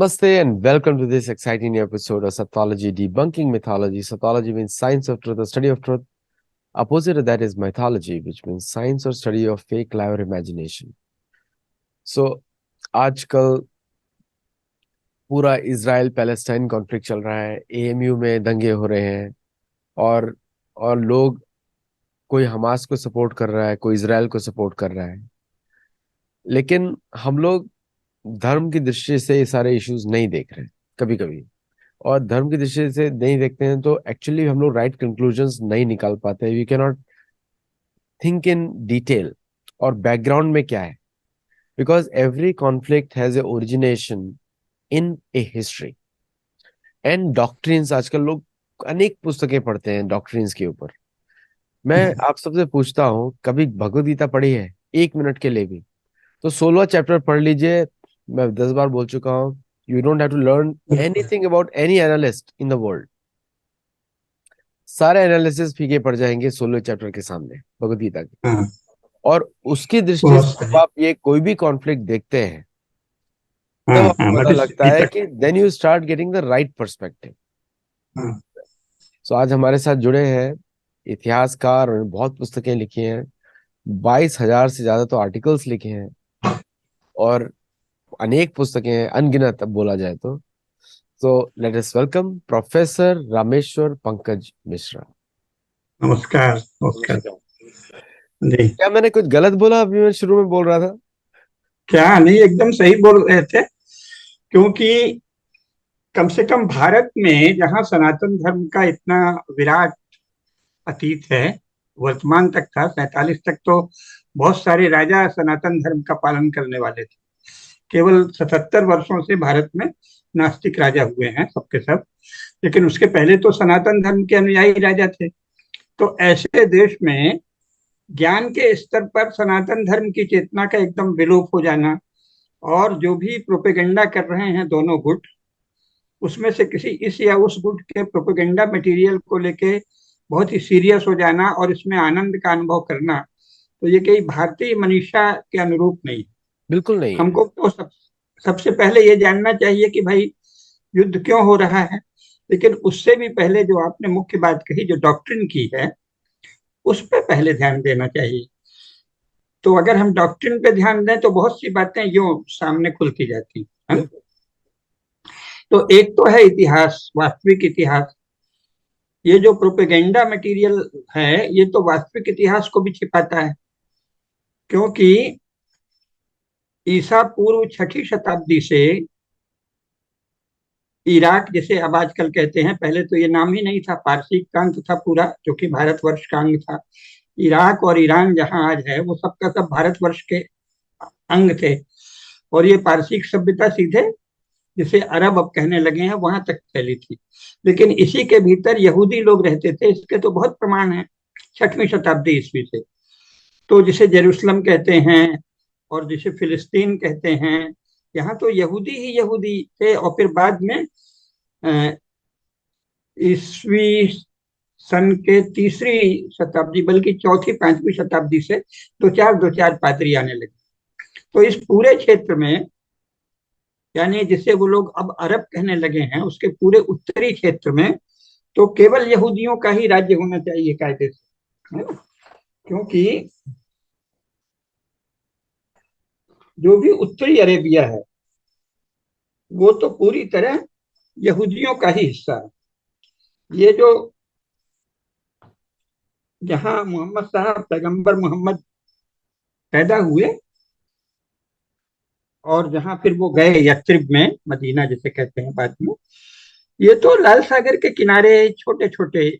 Namaste and welcome to this exciting new episode of Sathology Debunking Mythology. Sathology means science of truth, the study of truth. Opposite of that is mythology, which means science or study of fake lie or imagination. So, आजकल पूरा Israel Palestine conflict चल रहा है, AMU में दंगे हो रहे हैं और लोग कोई हमास को सपोर्ट कर रहा है, कोई इजराइल को सपोर्ट कर रहा है। लेकिन हम लोग धर्म की दृष्टि से ये सारे इश्यूज नहीं देख रहे हैं कभी कभी, और धर्म की दृष्टि से नहीं देखते हैं तो एक्चुअली हम लोग राइट कंक्लूजन्स नहीं निकाल पाते। We can not think in detail और बैकग्राउंड में क्या है, because every conflict has a origination in a history and doctrines. आजकल लोग अनेक पुस्तकें पढ़ते हैं डॉक्ट्रिन्स के ऊपर। मैं आप सबसे पूछता हूँ, कभी भगवद गीता पढ़ी है? 1 मिनट के लिए भी तो 16 चैप्टर पढ़ लीजिए। मैं 10 बार बोल चुका हूँ, you don't have to learn anything about any analyst in the world. सारे एनालिसिस फीके पड़ जाएंगे 16 चैप्टर के सामने भगवद गीता के। हाँ, और उसकी दृष्टि बहुत से जब सही। आप ये कोई भी कॉन्फ्लिक्ट देखते हैं हाँ तब आपको हाँ, पता बट लगता है कि then you start getting the right perspective. हाँ, सो आज हमारे साथ जुड़े हैं इतिहासकार, और बहुत पुस्तकें लिखी हैं, 22,000 से ज्यादा तो आर्टिकल्स लिखे हैं और अनेक पुस्तकें हैं, अनगिनत अब बोला जाए तो। Let us welcome professor Rameshwar Pankaj Mishra. नमस्कार नमस्कार जी। क्या मैंने कुछ गलत बोला? अभी मैं शुरू में बोल रहा था। क्या नहीं, एकदम सही बोल रहे थे। क्योंकि कम से कम भारत में जहाँ सनातन धर्म का इतना विराट अतीत है, वर्तमान तक था, 47 तक तो बहुत सारे राजा सनातन धर्म का पालन करने वाले थे। केवल 77 वर्षों से भारत में नास्तिक राजा हुए हैं सबके सब। लेकिन उसके पहले तो सनातन धर्म के अनुयायी राजा थे। तो ऐसे देश में ज्ञान के स्तर पर सनातन धर्म की चेतना का एकदम विलोप हो जाना, और जो भी प्रोपेगेंडा कर रहे हैं दोनों गुट, उसमें से किसी इस या उस गुट के प्रोपेगेंडा मटेरियल को लेके बहुत ही सीरियस हो जाना और इसमें आनंद का अनुभव करना, तो ये कई भारतीय मनीषा के अनुरूप नहीं है। बिल्कुल नहीं है। हमको तो सबसे पहले ये जानना चाहिए कि भाई युद्ध क्यों हो रहा है। लेकिन उससे भी पहले जो आपने मुख्य बात कही, जो डॉक्ट्रिन की है, उस पर पहले ध्यान देना चाहिए। तो अगर हम डॉक्ट्रिन पे ध्यान दें तो बहुत सी बातें यूं सामने खुलती जाती हैं। बिल्कुल। तो एक तो है इतिहास, वास्तविक इतिहास। ये जो प्रोपेगेंडा मटेरियल है, ये तो वास्तविक इतिहास को भी छिपाता है। क्योंकि ईसा पूर्व 6ठी शताब्दी से इराक, जिसे अब आजकल कहते हैं, पहले तो ये नाम ही नहीं था, पारसी प्रांत था पूरा, जो कि भारतवर्ष का अंग था। इराक और ईरान जहां आज है, वो सबका सब भारतवर्ष के अंग थे। और ये पारसी सभ्यता सीधे, जिसे अरब अब कहने लगे हैं, वहां तक फैली थी। लेकिन इसी के भीतर यहूदी लोग रहते थे, इसके तो बहुत प्रमाण है 6वीं शताब्दी ईस्वी से। तो जिसे जेरूसलम कहते हैं और जिसे फिलिस्तीन कहते हैं, यहाँ तो यहूदी ही यहूदी थे। और फिर बाद में अ, ईस्वी सन के 3री शताब्दी, बल्कि 4ठी 5वीं शताब्दी से दो चार पादरी आने लगे। तो इस पूरे क्षेत्र में, यानी जिसे वो लोग अब अरब कहने लगे हैं, उसके पूरे उत्तरी क्षेत्र में तो केवल यहूदियों का ही राज्य होना चाहिए कायदे से, है ना? क्योंकि जो भी उत्तरी अरेबिया है, वो तो पूरी तरह यहूदियों का ही हिस्सा है। ये जो जहां मोहम्मद साहब, पैगंबर मोहम्मद पैदा हुए, और जहां फिर वो गए यथरिब में, मदीना जिसे कहते हैं बाद में, ये तो लाल सागर के किनारे छोटे छोटे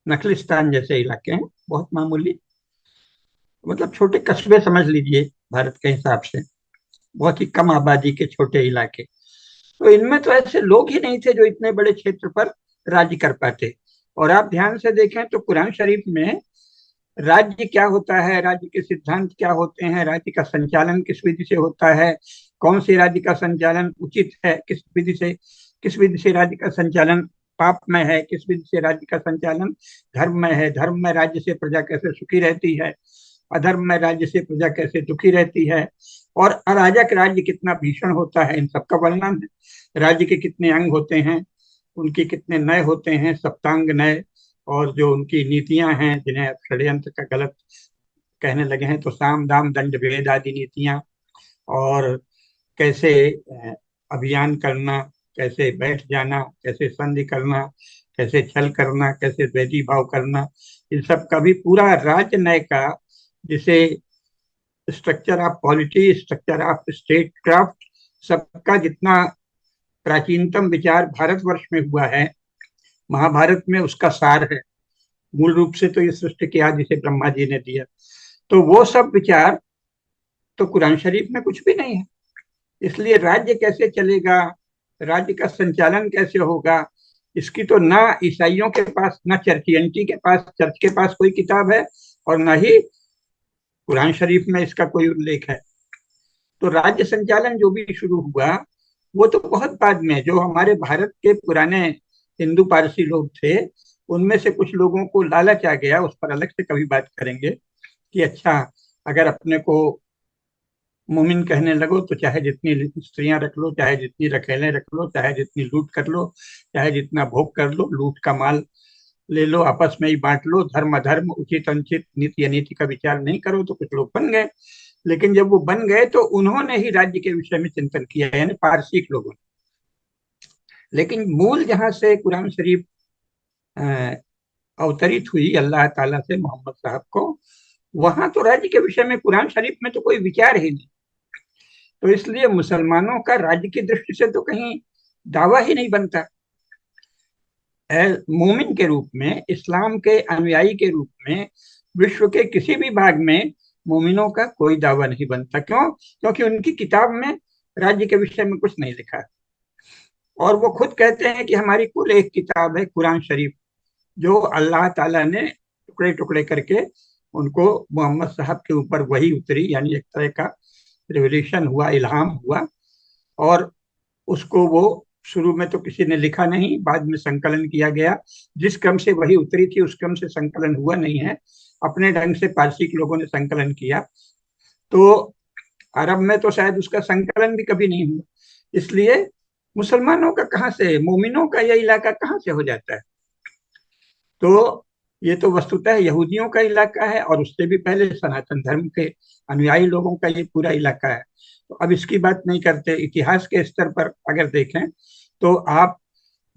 नखलिस्तान जैसे इलाके हैं, बहुत मामूली, मतलब छोटे कस्बे समझ लीजिए भारत के हिसाब से, बहुत ही कम आबादी के छोटे इलाके। तो इनमें तो ऐसे लोग ही नहीं थे जो इतने बड़े क्षेत्र पर राज्य कर पाते। और आप ध्यान से देखें तो कुरान शरीफ में राज्य क्या होता है, राज्य के सिद्धांत क्या होते हैं, राज्य का संचालन किस विधि से होता है, कौन से राज्य का संचालन उचित है, किस विधि से राज्य का संचालन पापमय है, किस विधि से राज्य का संचालन धर्ममय है, धर्म में राज्य से प्रजा कैसे सुखी रहती है, अधर्ममय राज्य से प्रजा कैसे दुखी रहती है, और अराजक राज्य कितना भीषण होता है, इन सबका वर्णन है। राज्य के कितने अंग होते हैं, उनके कितने नय होते हैं, सप्तांग नय, और जो उनकी नीतियां हैं जिन्हें अब षड्यंत्र का गलत कहने लगे हैं, तो साम दाम दंड भेद आदि नीतियां, और कैसे अभियान करना, कैसे बैठ जाना, कैसे संधि करना, कैसे छल करना, कैसे द्वैती भाव करना, इन सब का भी पूरा राज न्याय का, जिसे structure of polity, structure of state craft, सबका जितना प्राचीनतम विचार भारतवर्ष में हुआ है, महाभारत में उसका सार है। मूल रूप से तो ये सृष्टि के आदि से ब्रह्मा जी ने दिया, तो वो सब विचार तो कुरान शरीफ में कुछ भी नहीं है। इसलिए राज्य कैसे चलेगा, राज्य का संचालन कैसे होगा, इसकी तो ना ईसाइयों के पास, ना चर्चियंटी के पास, चर्च के पास कोई किताब है, और ना ही कुरान शरीफ में इसका कोई उल्लेख है। तो राज्य संचालन जो भी शुरू हुआ वो तो बहुत बाद में, जो हमारे भारत के पुराने हिंदू पारसी लोग थे, उनमें से कुछ लोगों को लालच आ गया, उस पर अलग से कभी बात करेंगे, कि अच्छा अगर अपने को मोमिन कहने लगो तो चाहे जितनी स्त्रियां रख लो, चाहे जितनी रखेलें रख लो, चाहे जितनी लूट कर लो, चाहे जितना भोग कर लो, लूट का माल ले लो, आपस में ही बांट लो, धर्म अधर्म उचित अनुचित नीति अनीति का विचार नहीं करो, तो कुछ लोग बन गए। लेकिन जब वो बन गए तो उन्होंने ही राज्य के विषय में चिंतन किया, यानी पारसिक लोगों ने। लेकिन मूल जहां से कुरान शरीफ अवतरित हुई अल्लाह ताला से मोहम्मद साहब को, वहां तो राज्य के विषय में कुरान शरीफ में तो कोई विचार ही नहीं। तो इसलिए मुसलमानों का राज्य की दृष्टि से तो कहीं दावा ही नहीं बनता। मोमिन के रूप में, इस्लाम के अनुयायी के रूप में, विश्व के किसी भी भाग में मोमिनों का कोई दावा नहीं बनता। क्यों? क्योंकि उनकी किताब में राज्य के विषय में कुछ नहीं लिखा है। और वो खुद कहते हैं कि हमारी कुल एक किताब है कुरान शरीफ, जो अल्लाह ताला ने टुकड़े टुकड़े करके उनको मोहम्मद साहब के ऊपर वही उतरी, यानी एक तरह का रिवलेशन हुआ, इल्हाम हुआ, और उसको वो शुरू में तो किसी ने लिखा नहीं, बाद में संकलन किया गया। जिस क्रम से वही उतरी थी उस क्रम से संकलन हुआ नहीं है, अपने ढंग से पारसी के लोगों ने संकलन किया। तो अरब में तो शायद उसका संकलन भी कभी नहीं हुआ। इसलिए मुसलमानों का कहाँ से, मोमिनों का यह इलाका कहाँ से हो जाता है? तो ये तो वस्तुतः यहूदियों का इलाका है, और उससे भी पहले सनातन धर्म के अनुयायी लोगों का ये पूरा इलाका है। तो अब इसकी बात नहीं करते। इतिहास के स्तर पर अगर देखें तो आप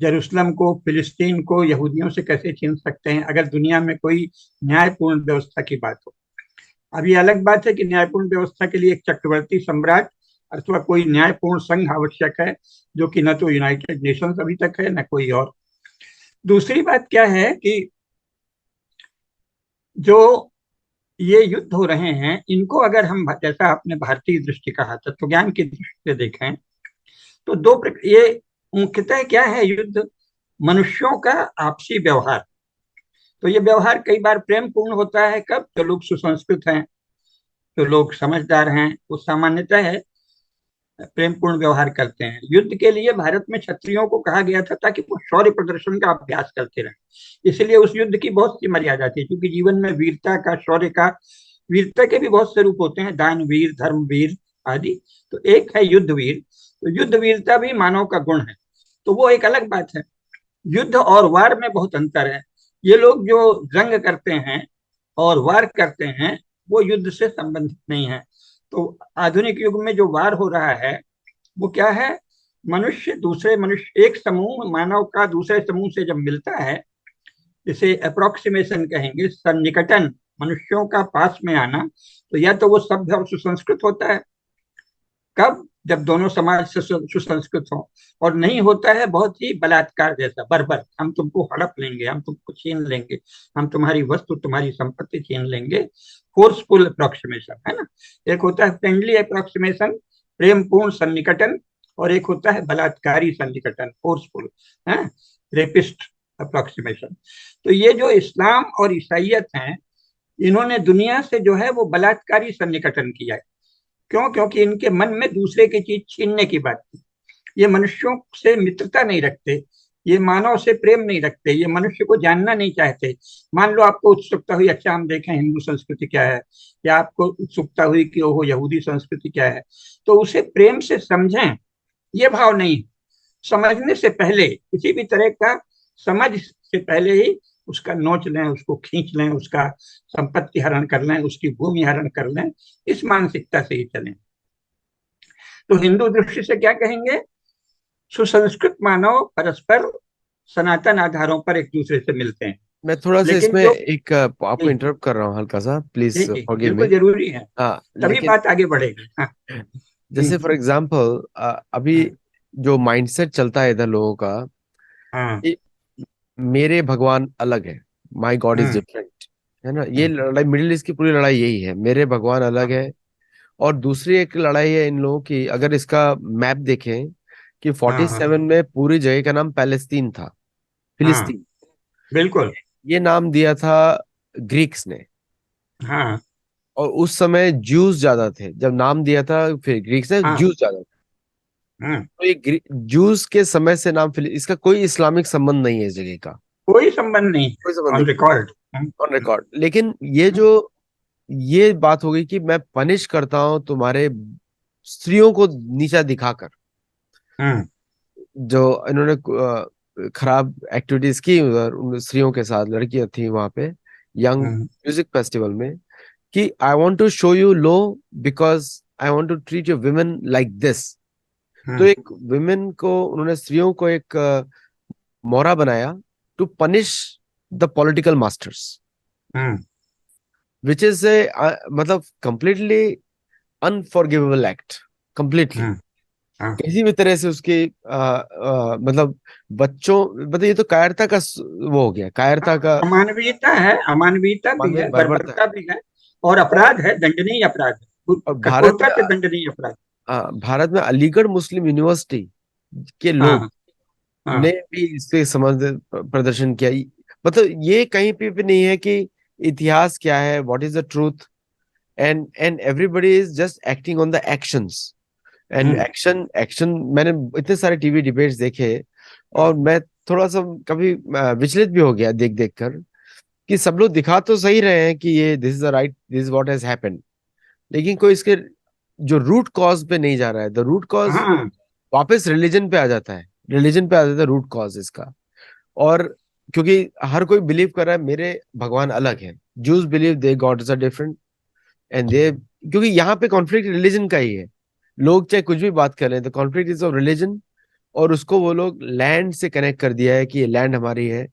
जेरूसलम को, फिलिस्तीन को यहूदियों से कैसे छीन सकते हैं, अगर दुनिया में कोई न्यायपूर्ण व्यवस्था की बात हो। अब ये अलग बात है कि न्यायपूर्ण व्यवस्था के लिए एक चक्रवर्ती सम्राट अथवा कोई न्यायपूर्ण संघ आवश्यक है, जो कि न तो यूनाइटेड नेशंस अभी तक है, न कोई और। दूसरी बात क्या है कि जो ये युद्ध हो रहे हैं, इनको अगर हम, जैसा आपने भारतीय दृष्टि कहा, तत्व ज्ञान की दृष्टि से देखें, तो ये मुख्यतः क्या है युद्ध? मनुष्यों का आपसी व्यवहार। तो ये व्यवहार कई बार प्रेम पूर्ण होता है। कब? जो लोग सुसंस्कृत हैं, जो लोग समझदार हैं, वो सामान्यतः है प्रेम पूर्ण व्यवहार करते हैं। युद्ध के लिए भारत में क्षत्रियों को कहा गया था ताकि वो शौर्य प्रदर्शन का अभ्यास करते रहें। इसलिए उस युद्ध की बहुत सी मर्यादा थी, क्योंकि जीवन में वीरता का, शौर्य का, वीरता के भी बहुत से रूप होते हैं, दानवीर, धर्मवीर आदि। तो एक है युद्ध वीर। तो युद्ध वीरता भी मानव का गुण है, तो वो एक अलग बात है। युद्ध और वार में बहुत अंतर है। ये लोग जो जंग करते हैं और वार करते हैं, वो युद्ध से संबंधित नहीं है। तो आधुनिक युग में जो वार हो रहा है वो क्या है? मनुष्य दूसरे मनुष्य, एक समूह मानव का दूसरे समूह से जब मिलता है, इसे अप्रोक्सीमेशन कहेंगे, सन्निकटन, मनुष्यों का पास में आना, तो या तो वो सभ्य और सुसंस्कृत होता है। कब? जब दोनों समाज से सुसंस्कृत हो। और नहीं होता है बहुत ही बलात्कार जैसा, बर्बर, हम तुमको हड़प लेंगे, हम तुमको छीन लेंगे, हम तुम्हारी वस्तु, तुम्हारी संपत्ति छीन लेंगे। फोर्सफुल अप्रोक्सीमेशन है ना। एक होता है फ्रेंडली अप्रोक्सीमेशन, प्रेम पूर्ण सन्निकटन, और एक होता है बलात्कारी सन्निकटन, फोर्सफुल है, रेपिस्ट अप्रोक्सीमेशन। तो ये जो इस्लाम और ईसाइयत हैं, इन्होंने दुनिया से जो है वो बलात्कारी सन्निकटन किया है। क्यों? क्योंकि इनके मन में दूसरे की चीज छीनने की बात थी। ये मनुष्यों से मित्रता नहीं रखते, ये मानव से प्रेम नहीं रखते, ये मनुष्य को जानना नहीं चाहते। मान लो आपको उत्सुकता हुई, अच्छा हम देखें हिंदू संस्कृति क्या है, या आपको उत्सुकता हुई कि ओहो यहूदी संस्कृति क्या है, तो उसे प्रेम से समझें, ये भाव नहीं। समझने से पहले, किसी भी तरह का समझ से पहले ही उसका नोच लें, उसको खींच लें, उसका संपत्ति हरण कर लें, उसकी भूमि हरण कर लें, इस मानसिकता से ही चलें। तो हिंदू दृष्टि से क्या कहेंगे? सुसंस्कृत मानव परस्पर सनातन आधारों पर एक दूसरे से मिलते हैं। मैं थोड़ा सा लेकिन इसमें जो एक आपको जी इंटरप्ट कर रहा हूँ हल्का सा, please ji ji forgive me. बिल्कुल जरूरी है, हाँ तभी लेकिन बात आगे बढ़ेगी। हाँ जैसे फॉर एग्जांपल अभी हाँ जो माइंडसेट चलता है इधर लोगों का हाँ कि मेरे भगवान अलग है, माई गॉड इज हम्म, डिफरेंट, है ना। ये हम्म, लड़ाई मिडिल ईस्ट की पूरी लड़ाई यही है, मेरे भगवान अलग हाँ है। और दूसरी एक लड़ाई है इन लोगों की, अगर इसका मैप देखें कि हाँ हाँ 47 में पूरी जगह का नाम पैलेस्तीन था, हाँ फिलिस्तीन। बिल्कुल। ये नाम दिया था ग्रीक्स ने। हाँ और उस समय ज्यूज ज्यादा थे जब नाम दिया था, फिर ग्रीक्स ने हाँ ज्यूज ज्यादा थे। हाँ तो ये ज्यूज के समय से नाम इसका कोई इस्लामिक संबंध नहीं है इस जगह का, कोई संबंध नहीं कोई है संबंध नहीं, ऑन रिकॉर्ड। On record. लेकिन ये जो ये बात हो गई कि मैं पनिश करता हूं तुम्हारे स्त्रियों को नीचा दिखाकर, हम्म जो इन्होंने खराब एक्टिविटीज की उधर उन स्त्रियों के साथ, लड़कियां थी वहां पे यंग हम्म म्यूजिक फेस्टिवल में, कि I want to show you low because I want to treat you women like this. तो हम्म एक विमेन को उन्होंने, स्त्रियों को एक मोहरा बनाया to punish the political masters, hmm which is a मतलब completely unforgivable act, completely. Hmm, हाँ। किसी भी तरह से उसके मतलब बच्चों, मतलब ये तो कायरता का वो हो गया, कायरता का, अमानवीयता है, अमानवीयता भी मानवीय है, बर्बरता है। बर्बरता भी है, और अपराध है, दंडनीय अपराध है, और भारत में कठोरता से दंडनीय अपराध। भारत में अलीगढ़ मुस्लिम यूनिवर्सिटी के लोग हाँ ने हाँ भी इस पे समझ प्रदर्शन किया। मतलब ये कहीं पे भी नहीं है कि इतिहास क्या है, what is the truth, and everybody is just acting on the actions. And hmm action action, मैंने इतने सारे टीवी डिबेट्स देखे, और मैं थोड़ा सा कभी विचलित भी हो गया देख देख कर, कि सब लोग दिखा तो सही रहे हैं कि ये this is the right, this is what has happened, लेकिन कोई इसके जो रूट कॉज पे नहीं जा रहा है। द रूट कॉज हाँ वापस रिलीजन पे आ जाता है, रिलीजन पे आ जाता है रूट कॉज इसका। और क्योंकि हर कोई बिलीव कर रहा है मेरे भगवान अलग है, Jews believe they gods are different, and they, क्योंकि यहाँ पे कॉन्फ्लिक्ट रिलीजन का ही है। लोग चाहे कुछ भी बात कर रहे हैं, तो कॉन्फ्लिक्ट इज ऑफ रिलीजन। और उसको वो लोग लैंड से कनेक्ट कर दिया है कि ये लैंड हमारी है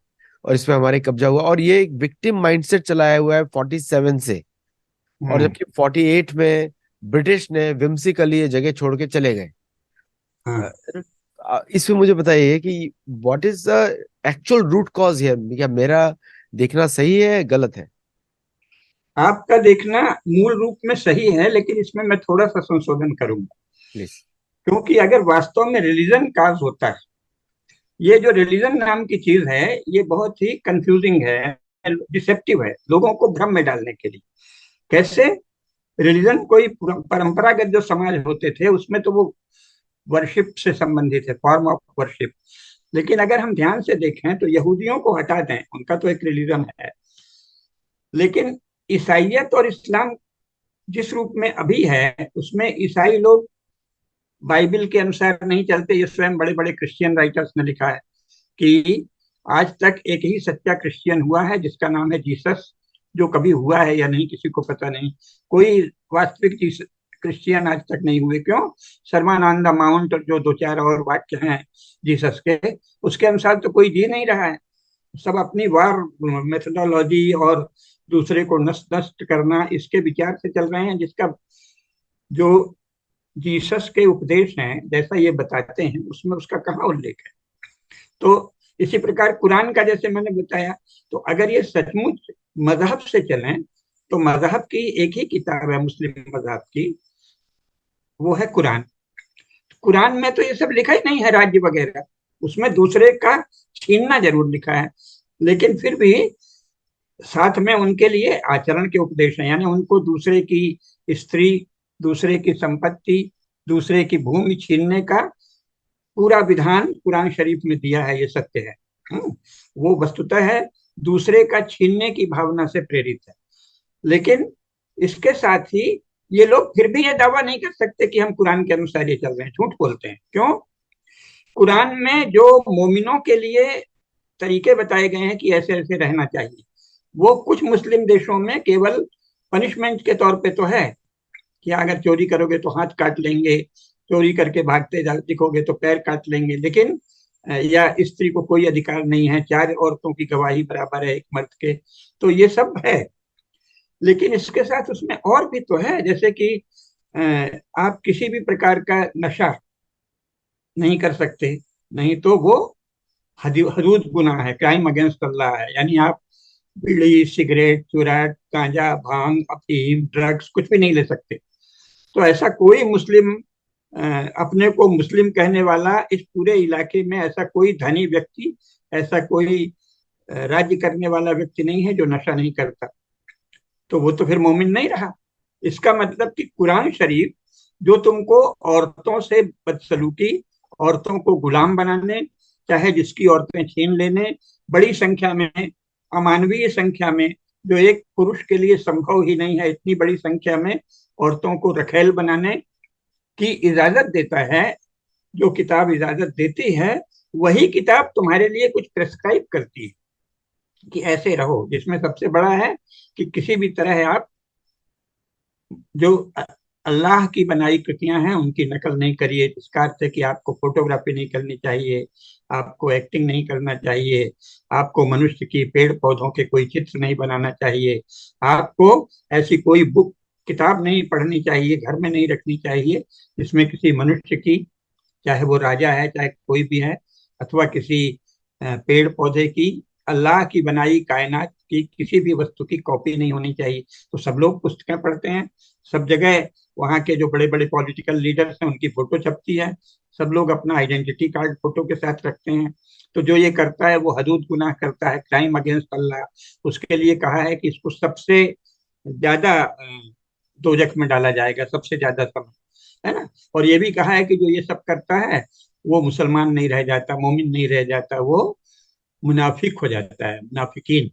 और इसमें हमारे कब्जा हुआ, और ये एक विक्टिम माइंडसेट चलाया हुआ है 47 से। और हम्म जबकि 48 में ब्रिटिश ने विम्सिकली ये जगह छोड़ के चले गए। हाँ। इसमें मुझे बताइए कि what is the actual root cause है, क्या मेरा देखना सही है गलत है? आपका देखना मूल रूप में सही है, लेकिन इसमें मैं थोड़ा सा संशोधन करूंगा। प्लीज। क्योंकि अगर वास्तव में रिलीजन काज होता है, ये जो रिलीजन नाम की चीज है, ये बहुत ही कंफ्यूजिंग है, डिसेप्टिव है, लोगों को भ्रम में डालने के लिए। कैसे? रिलीजन कोई परंपरागत जो समाज होते थे उसमें तो वो वर्शिप से संबंधित है, फॉर्म ऑफ वर्शिप। लेकिन अगर हम ध्यान से देखें तो यहूदियों को हटा दें, उनका तो एक रिलीजन है, लेकिन ईसाइयत और इस्लाम जिस रूप में अभी है, उसमें ईसाई लोग बाइबल के अनुसार नहीं चलते। ये स्वयं बड़े बड़े क्रिश्चियन राइटर्स ने लिखा है कि आज तक एक ही सच्चा क्रिश्चियन हुआ है, जिसका नाम है जीसस। जो कभी हुआ है या नहीं किसी को पता नहीं, कोई वास्तविक क्रिश्चियन आज तक नहीं हुए। क्यों? सरमन ऑन द माउंट, जो दो चार और वाक्य हैं जीसस के, उसके अनुसार तो कोई जी नहीं रहा है। सब अपनी वार मेथोडोलॉजी और दूसरे को नष्ट नष्ट करना, इसके विचार से चल रहे हैं, जिसका जो जीसस के उपदेश हैं जैसा ये बताते हैं उसमें उसका कहाँ उल्लेख है। तो इसी प्रकार कुरान का जैसे मैंने बताया, तो अगर ये सचमुच मजहब से चलें, तो मजहब की एक ही किताब है मुस्लिम मजहब की, वो है कुरान। कुरान में तो ये सब लिखा ही नहीं है, राज्य वगैरह। उसमें दूसरे का छीनना जरूर लिखा है, लेकिन फिर भी साथ में उनके लिए आचरण के उपदेश हैं, यानी उनको दूसरे की स्त्री, दूसरे की संपत्ति, दूसरे की भूमि छीनने का पूरा विधान कुरान शरीफ में दिया है, ये सत्य है। वो वस्तुतः है दूसरे का छीनने की भावना से प्रेरित है। लेकिन इसके साथ ही ये लोग फिर भी ये दावा नहीं कर सकते कि हम कुरान के अनुसार ये चल रहे हैं, झूठ बोलते हैं। क्यों? कुरान में जो मोमिनों के लिए तरीके बताए गए हैं कि ऐसे ऐसे रहना चाहिए, वो कुछ मुस्लिम देशों में केवल पनिशमेंट के तौर पे तो है कि अगर चोरी करोगे तो हाथ काट लेंगे, चोरी करके भागते दिखोगे तो पैर काट लेंगे, लेकिन या स्त्री को कोई अधिकार नहीं है, 4 औरतों की गवाही बराबर है एक मर्द के, तो ये सब है। लेकिन इसके साथ उसमें और भी तो है, जैसे कि आप किसी भी प्रकार का नशा नहीं कर सकते, नहीं तो वो हदूद गुनाह है, क्राइम अगेंस्ट अल्लाह है। यानी आप बीड़ी, सिगरेट, चुराट, गांजा, भांग, अफीम, ड्रग्स कुछ भी नहीं ले सकते। तो ऐसा कोई मुस्लिम अपने को मुस्लिम कहने वाला इस पूरे इलाके में, ऐसा कोई धनी व्यक्ति, ऐसा कोई राज्य करने वाला व्यक्ति नहीं है जो नशा नहीं करता। तो वो तो फिर मोमिन नहीं रहा। इसका मतलब कि कुरान शरीफ जो तुमको औरतों से बदसलूकी, औरतों को गुलाम बनाने, चाहे जिसकी औरतें छीन लेने, बड़ी संख्या में, अमानवीय संख्या में, जो एक पुरुष के लिए संभव ही नहीं है, इतनी बड़ी संख्या में औरतों को रखेल बनाने की इजाजत देता है, जो किताब इजाजत देती है, वही किताब तुम्हारे लिए कुछ प्रेस्क्राइब करती है कि ऐसे रहो, जिसमें सबसे बड़ा है कि किसी भी तरह आप जो अल्लाह की बनाई कृतियां हैं उनकी नकल नहीं करिए। इसका अर्थ है कि आपको फोटोग्राफी नहीं करनी चाहिए, आपको एक्टिंग नहीं करना चाहिए, आपको मनुष्य की, पेड़ पौधों के कोई चित्र नहीं बनाना चाहिए, आपको ऐसी कोई बुक, किताब नहीं पढ़नी चाहिए, घर में नहीं रखनी चाहिए जिसमें किसी मनुष्य की, चाहे वो राजा है चाहे कोई भी है, अथवा किसी पेड़ पौधे की, अल्लाह की बनाई कायनात की किसी भी वस्तु की कॉपी नहीं होनी चाहिए। तो सब लोग पुस्तकें पढ़ते हैं, सब जगह वहाँ के जो बड़े बड़े पॉलिटिकल लीडर्स हैं उनकी फोटो छपती है, सब लोग अपना आइडेंटिटी कार्ड फोटो के साथ रखते हैं। तो जो ये करता है वो हदूद गुनाह करता है, क्राइम अगेंस्ट अल्लाह। उसके लिए कहा है कि इसको सबसे ज्यादा दोजख में डाला जाएगा, सबसे ज्यादा समय, है ना। और ये भी कहा है कि जो ये सब करता है वो मुसलमान नहीं रह जाता, मोमिन नहीं रह जाता, वो मुनाफिक हो जाता है, मुनाफिकीन।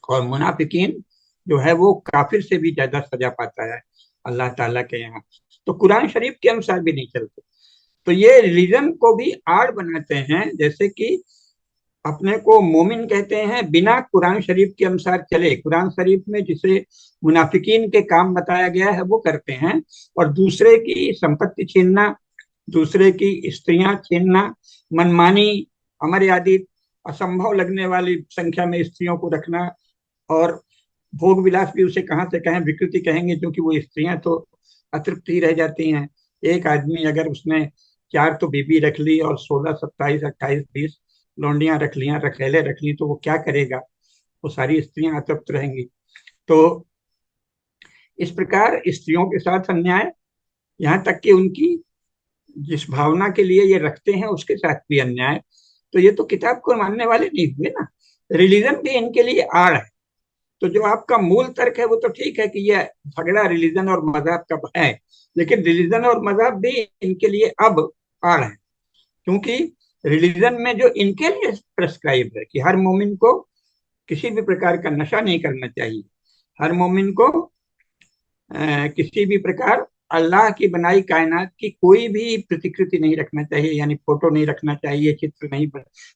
और मुनाफिकीन जो है वो काफिर से भी ज्यादा सजा पाता है अल्लाह ताला के यहाँ। तो कुरान शरीफ के अनुसार भी नहीं चलते। तो ये रिलीजन को भी आड़ बनाते हैं, जैसे कि अपने को मोमिन कहते हैं बिना कुरान शरीफ के अनुसार चले, कुरान शरीफ में जिसे मुनाफिकीन के काम बताया गया है वो करते हैं, और दूसरे की संपत्ति छीनना, दूसरे की स्त्रियां छीनना, मनमानी, अमर्यादित, असंभव लगने वाली संख्या में स्त्रियों को रखना, और भोग विलास भी उसे कहाँ से कहें, विकृति कहेंगे, क्योंकि वो स्त्रियां तो अतृप्त ही रह जाती हैं। एक आदमी अगर उसने 4 तो बीबी रख ली और 16, 27, 28, 20 लौंडियां रख लिया, रखेले रख ली, तो वो क्या करेगा? वो सारी स्त्रियां अतृप्त रहेंगी। तो इस प्रकार स्त्रियों के साथ अन्याय, यहाँ तक कि उनकी जिस भावना के लिए ये रखते हैं उसके साथ भी अन्याय। तो ये तो किताब को मानने वाले नहीं हुए ना, रिलीजन भी इनके लिए आड़ है। तो जो आपका मूल तर्क है वो तो ठीक है कि ये झगड़ा रिलीजन और मजहब का है, लेकिन रिलीजन और मजहब भी इनके लिए अब आड़ है, क्योंकि रिलीजन में जो इनके लिए प्रेस्क्राइब है कि हर मोमिन को किसी भी प्रकार का नशा नहीं करना चाहिए, हर मोमिन को किसी भी प्रकार अल्लाह की बनाई कायनात की कोई भी प्रतिकृति नहीं रखना चाहिए, यानी फोटो नहीं रखना चाहिए, चित्र नहीं,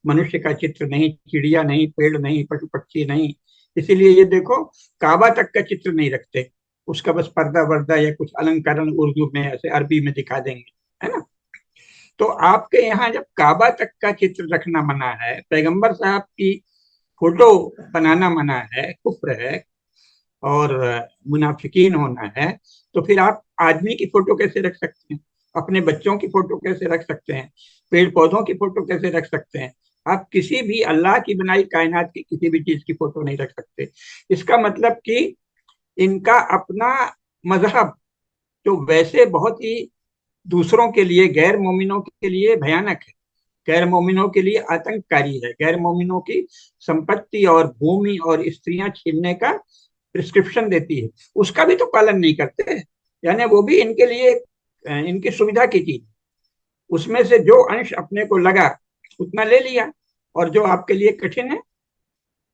मनुष्य का चित्र नहीं, चिड़िया नहीं, पेड़ नहीं, पशु पक्षी नहीं। इसीलिए ये देखो, काबा तक का चित्र नहीं रखते, उसका बस पर्दा वर्दा या कुछ अलंकरण उर्दू में ऐसे अरबी में दिखा देंगे, है ना। तो आपके यहाँ जब काबा तक का चित्र रखना मना है, पैगंबर साहब की फोटो बनाना मना है, कुफ्र है और मुनाफिकीन होना है, तो फिर आप आदमी की फोटो कैसे रख सकते हैं? अपने बच्चों की फोटो कैसे रख सकते हैं? पेड़ पौधों की फोटो कैसे रख सकते हैं? आप किसी भी अल्लाह की बनाई कायनात की किसी भी चीज की फोटो नहीं रख सकते। इसका मतलब कि इनका अपना मजहब, जो वैसे बहुत ही दूसरों के लिए, गैर मोमिनों के लिए भयानक है, गैर मोमिनों के लिए आतंककारी है, गैर मोमिनों की संपत्ति और भूमि और स्त्रियां छीनने का प्रिस्क्रिप्शन देती है, उसका भी तो पालन नहीं करते। यानी वो भी इनके लिए इनकी सुविधा की चीज। उसमें से जो अंश अपने को लगा उतना ले लिया, और जो आपके लिए कठिन है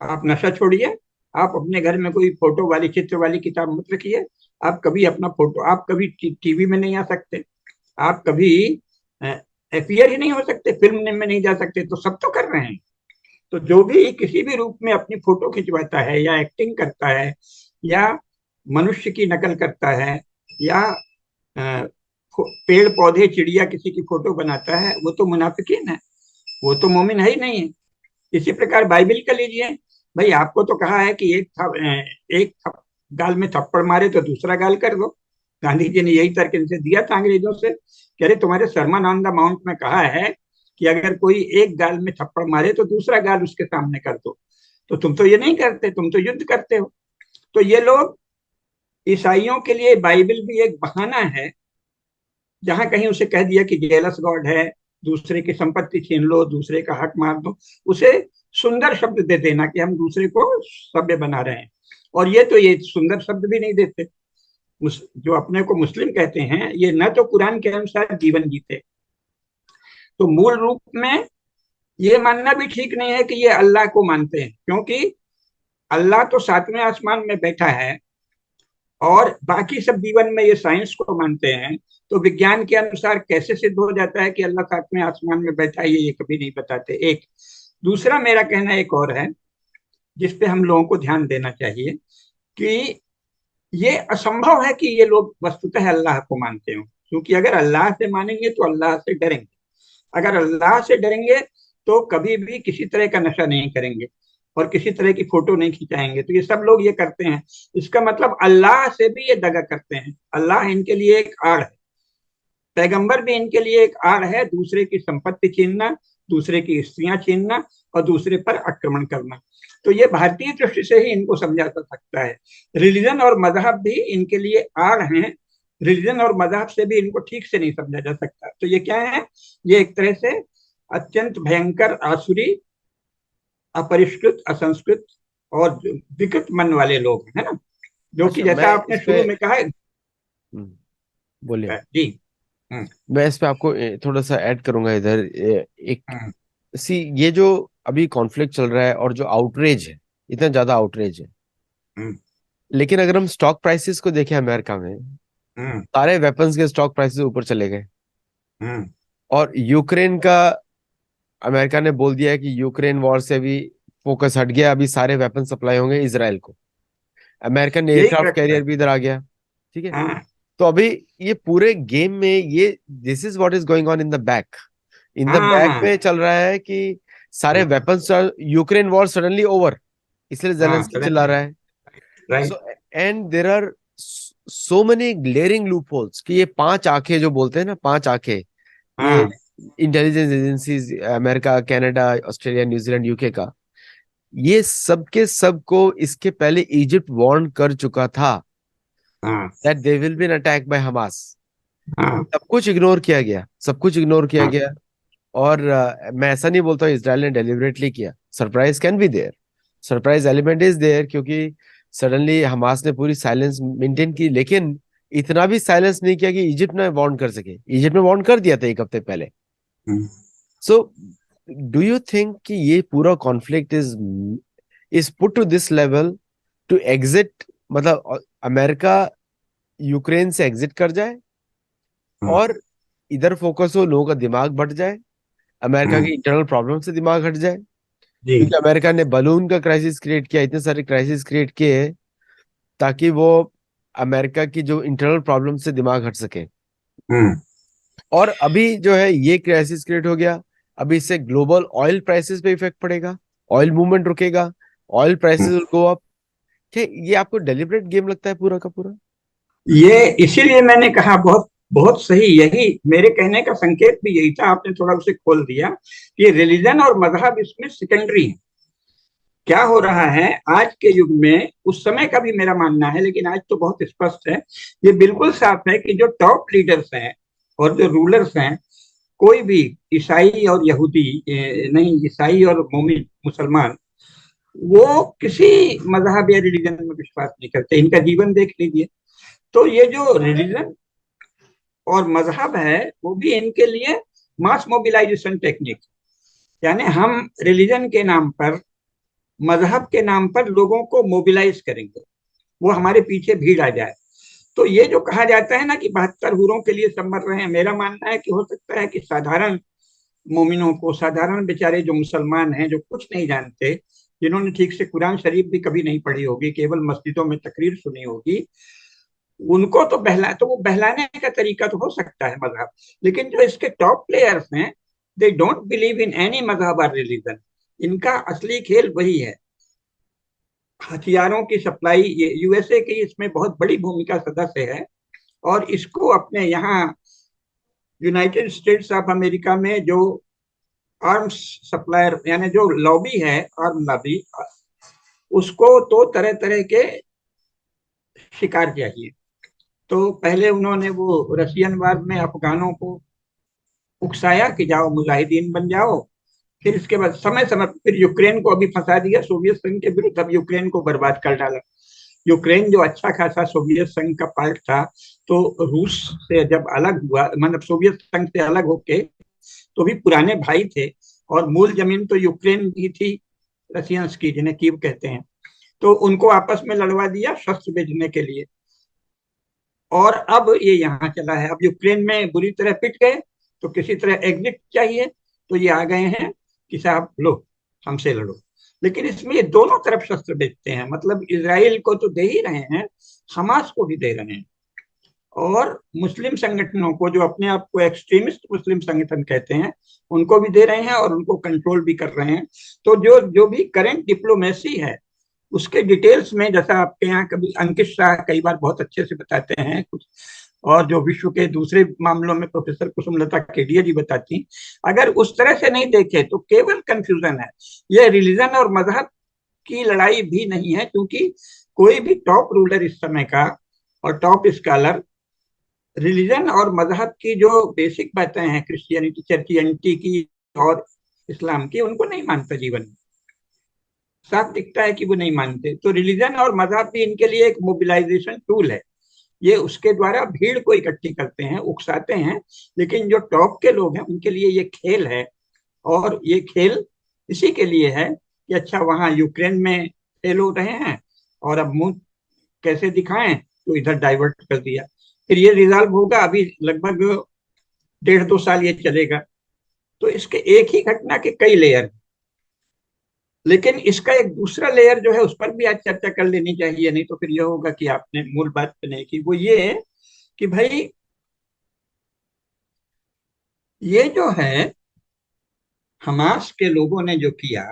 आप नशा छोड़िए। आप अपने घर में कोई फोटो वाली चित्र वाली किताब मत रखिए। आप कभी अपना फोटो, आप कभी टीवी में नहीं आ सकते, आप कभी अपीयर ही नहीं हो सकते, फिल्म में नहीं जा सकते, तो सब तो कर रहे हैं। तो जो भी किसी भी रूप में अपनी फोटो खिंचवाता है या एक्टिंग करता है या मनुष्य की नकल करता है या पेड़ पौधे चिड़िया किसी की फोटो बनाता है, वो तो मुनाफिकीन है, वो तो मोमिन है ही नहीं है। इसी प्रकार बाइबल का लीजिए, भाई आपको तो कहा है कि गाल में थप्पड़ मारे तो दूसरा गाल कर दो। गांधी जी ने यही तर्क इनसे दिया था अंग्रेजों से, कह रहे तुम्हारे सरमन ऑन द माउंट में कहा है कि अगर कोई एक गाल में थप्पड़ मारे तो दूसरा गाल उसके सामने कर दो, तो तुम तो ये नहीं करते, तुम तो युद्ध करते हो। तो ये लोग, ईसाइयों के लिए बाइबल भी एक बहाना है, जहां कहीं उसे कह दिया कि जेलस गॉड है, दूसरे की संपत्ति छीन लो, दूसरे का हक मार दो, उसे सुंदर शब्द दे देना कि हम दूसरे को सभ्य बना रहे हैं। और ये सुंदर शब्द भी नहीं देते। जो अपने को मुस्लिम कहते हैं, ये न तो कुरान के अनुसार जीवन जीते, तो मूल रूप में ये मानना भी ठीक नहीं है कि ये अल्लाह को मानते हैं, क्योंकि अल्लाह तो सातवें आसमान में बैठा है और बाकी सब जीवन में ये साइंस को मानते हैं। तो विज्ञान के अनुसार कैसे सिद्ध हो जाता है कि अल्लाह सातवें आसमान में बैठा है, ये कभी नहीं बताते। एक दूसरा मेरा कहना एक और है, जिस पे हम लोगों को ध्यान देना चाहिए, कि ये असंभव है कि ये लोग वस्तुतः अल्लाह को मानते हो, क्योंकि अगर अल्लाह से मानेंगे तो अल्लाह से डरेंगे, अगर अल्लाह से डरेंगे तो कभी भी किसी तरह का नशा नहीं करेंगे और किसी तरह की फोटो नहीं खिंचाएंगे। तो ये सब लोग ये करते हैं, इसका मतलब अल्लाह से भी ये दगा करते हैं। अल्लाह इनके लिए एक आड़ है, पैगंबर भी इनके लिए एक आड़ है, दूसरे की संपत्ति छीनना, दूसरे की स्त्रियां छीनना और दूसरे पर आक्रमण करना। तो ये भारतीय दृष्टि से ही इनको समझा जा सकता है। रिलीजन और मजहब भी इनके लिए आड़ हैं, रिलीजन और मजहब से भी इनको ठीक से नहीं समझा जा सकता। तो ये क्या है, ये एक तरह से अत्यंत भयंकर आसुरी, अपरिष्कृत, असंस्कृत और विकृत मन वाले लोग हैं ना, जो कि अच्छा, जैसा मैं आपने इस पे शुरू में कहा है। बोलिए। जी। हम्म। मैं इस पे आपको थोड़ा सा ऐड करूंगा इधर। एक हम्म। सी ये जो अभी कॉन्फ्लिक्ट चल रहा है और जो आउटरेज है, इतना ज्यादा आउटरेज है, हम्म। लेकिन अगर हम स्टॉक प्राइसेस को देखें अमेरिका में, हम्म। सारे वेपन्स के स्टॉक प्राइसेस ऊपर चले गए। हम्म। और यूक्रेन का, अमेरिका ने बोल दिया है कि यूक्रेन वॉर से भी फोकस हट गया, अभी सारे वेपन सप्लाई होंगे इसराइल को। अमेरिकन यही एयरक्राफ्ट क्रक्स है। कैरियर भी इधर आ गया। ठीक है। हाँ। तो अभी ये पूरे गेम में ये this is what is going on in the back. In the हाँ। बैक हाँ। में चल रहा है कि सारे हाँ। Weapons, Ukraine war suddenly over, इसलिए हाँ, जेलेंस्की चिल्ला रहा है। Right. So and there are so many glaring loopholes कि ये पांच आंखें जो बोलते हैं ना, पांच आंखें, ये हाँ। Intelligence agencies, America, Canada, Australia, New Zealand, UK का, ये सब के सब को इसके पहले इजिप्ट वार्न कर चुका था हाँ। That they will be an attack by Hamas. हाँ। सब कुछ इग्नोर किया गया, सब कुछ इग्नोर किया हाँ। गया। और मैं ऐसा नहीं बोलता हूँ इसराइल ने डेलिबरेटली किया, surprise can be there, surprise element is there, क्योंकि सडनली हमास ने पूरी साइलेंस मेंटेन की, लेकिन इतना भी साइलेंस नहीं किया कि इजिप्ट ने वार्न कर सके। इजिप्ट ने वार्न कर दिया था एक हफ्ते पहले। Hmm. So do you think कि ये पूरा conflict is put to this level to exit, मतलब अमेरिका यूक्रेन से एग्जिट कर जाए हाँ। और इधर फोकस हो, लोगों का दिमाग बट जाए, अमेरिका हाँ। की इंटरनल प्रॉब्लम से दिमाग हट जाए? जी। क्योंकि अमेरिका ने बलून का क्राइसिस क्रिएट किया, इतने सारे क्राइसिस क्रिएट किए ताकि वो अमेरिका की जो इंटरनल प्रॉब्लम से दिमाग हट सके। हम्म। और अभी जो है ये क्राइसिस क्रिएट हो गया, अभी इससे ग्लोबल ऑयल प्राइसेस पे इफेक्ट पड़ेगा, ऑयल मूवमेंट रुकेगा, oil prices will go up. क्या ये आपको डेलिब्रेट गेम लगता है पूरा का पूरा? ये इसीलिए मैंने कहा, बहुत बहुत सही, यही मेरे कहने का संकेत भी यही था, आपने थोड़ा उसे खोल दिया कि रिलीजन और मजहब इसमें सेकेंडरी है। क्या हो रहा है आज के युग में, उस समय का भी मेरा मानना है लेकिन आज तो बहुत स्पष्ट है, ये बिल्कुल साफ है कि जो टॉप लीडर्स हैं और जो रूलर्स हैं, कोई भी ईसाई और यहूदी, नहीं, ईसाई और मोमिन मुसलमान, वो किसी मजहब या रिलीजन में विश्वास नहीं करते। इनका जीवन देख लीजिए। तो ये जो रिलीजन और मजहब है वो भी इनके लिए मास मोबिलाइजेशन टेक्निक, यानी हम रिलीजन के नाम पर, मजहब के नाम पर लोगों को मोबिलाइज करेंगे, वो हमारे पीछे भीड़ आ जाए। तो ये जो कहा जाता है ना कि 72 हूरों के लिए सब मर रहे हैं, मेरा मानना है कि हो सकता है कि साधारण मोमिनों को, साधारण बेचारे जो मुसलमान हैं, जो कुछ नहीं जानते, जिन्होंने ठीक से कुरान शरीफ भी कभी नहीं पढ़ी होगी, केवल मस्जिदों में तकरीर सुनी होगी, उनको तो तो वो बहलाने का तरीका तो हो सकता है मजहब, लेकिन जो इसके टॉप प्लेयर्स हैं, they don't believe in any मजहब और रिलीजन। इनका असली खेल वही है, हथियारों की सप्लाई। ये यूएसए की इसमें बहुत बड़ी भूमिका सदस्य है, और इसको अपने यहाँ यूनाइटेड स्टेट्स ऑफ अमेरिका में जो आर्म्स सप्लायर, यानी जो लॉबी है, आर्म लॉबी, उसको तो तरह तरह के शिकार चाहिए। तो पहले उन्होंने वो रशियन वार में अफगानों को उकसाया कि जाओ मुजाहिदीन बन जाओ, फिर इसके बाद समय समय फिर यूक्रेन को अभी फंसा दिया सोवियत संघ के विरुद्ध, अब यूक्रेन को बर्बाद कर डाला। यूक्रेन जो अच्छा खासा सोवियत संघ का पार्ट था, तो रूस से जब अलग हुआ, मतलब सोवियत संघ से अलग होके, तो भी पुराने भाई थे, और मूल जमीन तो यूक्रेन की थी, रशियंस की, जिन्हें कीव कहते हैं। तो उनको आपस में लड़वा दिया शस्त्र भेजने के लिए, और अब ये यहाँ चला है। अब यूक्रेन में बुरी तरह पिट गए, तो किसी तरह एग्जिट चाहिए, तो ये आ गए हैं कि साहब लो, हमसे लड़ो। लेकिन इसमें ये दोनों तरफ शस्त्र बेचते हैं, मतलब इसराइल को तो दे ही रहे हैं, हमास को भी दे रहे हैं, और मुस्लिम संगठनों को, जो अपने आप को एक्सट्रीमिस्ट मुस्लिम संगठन कहते हैं, उनको भी दे रहे हैं, और उनको कंट्रोल भी कर रहे हैं। तो जो जो भी करंट डिप्लोमेसी है, उसके डिटेल्स में, जैसा आपके यहाँ कभी अंकित शाह कई बार बहुत अच्छे से बताते हैं कुछ, और जो विश्व के दूसरे मामलों में प्रोफेसर कुसुमलता केडिया जी बताती, अगर उस तरह से नहीं देखे तो केवल कंफ्यूजन है। यह रिलीजन और मजहब की लड़ाई भी नहीं है, क्योंकि कोई भी टॉप रूलर इस समय का और टॉप स्कॉलर रिलीजन और मजहब की जो बेसिक बातें हैं, क्रिश्चियनिटी, चर्चियनिटी की और इस्लाम की, उनको नहीं मानता जीवन में, साफ दिखता है कि वो नहीं मानते। तो रिलीजन और मजहब भी इनके लिए एक मोबिलाइजेशन टूल है, ये उसके द्वारा भीड़ को इकट्ठी करते हैं, उकसाते हैं। लेकिन जो टॉप के लोग हैं, उनके लिए ये खेल है, और ये खेल इसी के लिए है कि अच्छा, वहां यूक्रेन में फेल हो रहे हैं, और अब मुंह कैसे दिखाएं, तो इधर डाइवर्ट कर दिया, फिर ये रिजॉल्व होगा, अभी लगभग 1.5-2 साल ये चलेगा। तो इसके एक ही घटना के कई लेयर, लेकिन इसका एक दूसरा लेयर जो है, उस पर भी आज चर्चा कर लेनी चाहिए, नहीं तो फिर यह होगा कि आपने मूल बात पे नहीं की। वो ये है कि भाई, ये जो है हमास के लोगों ने जो किया,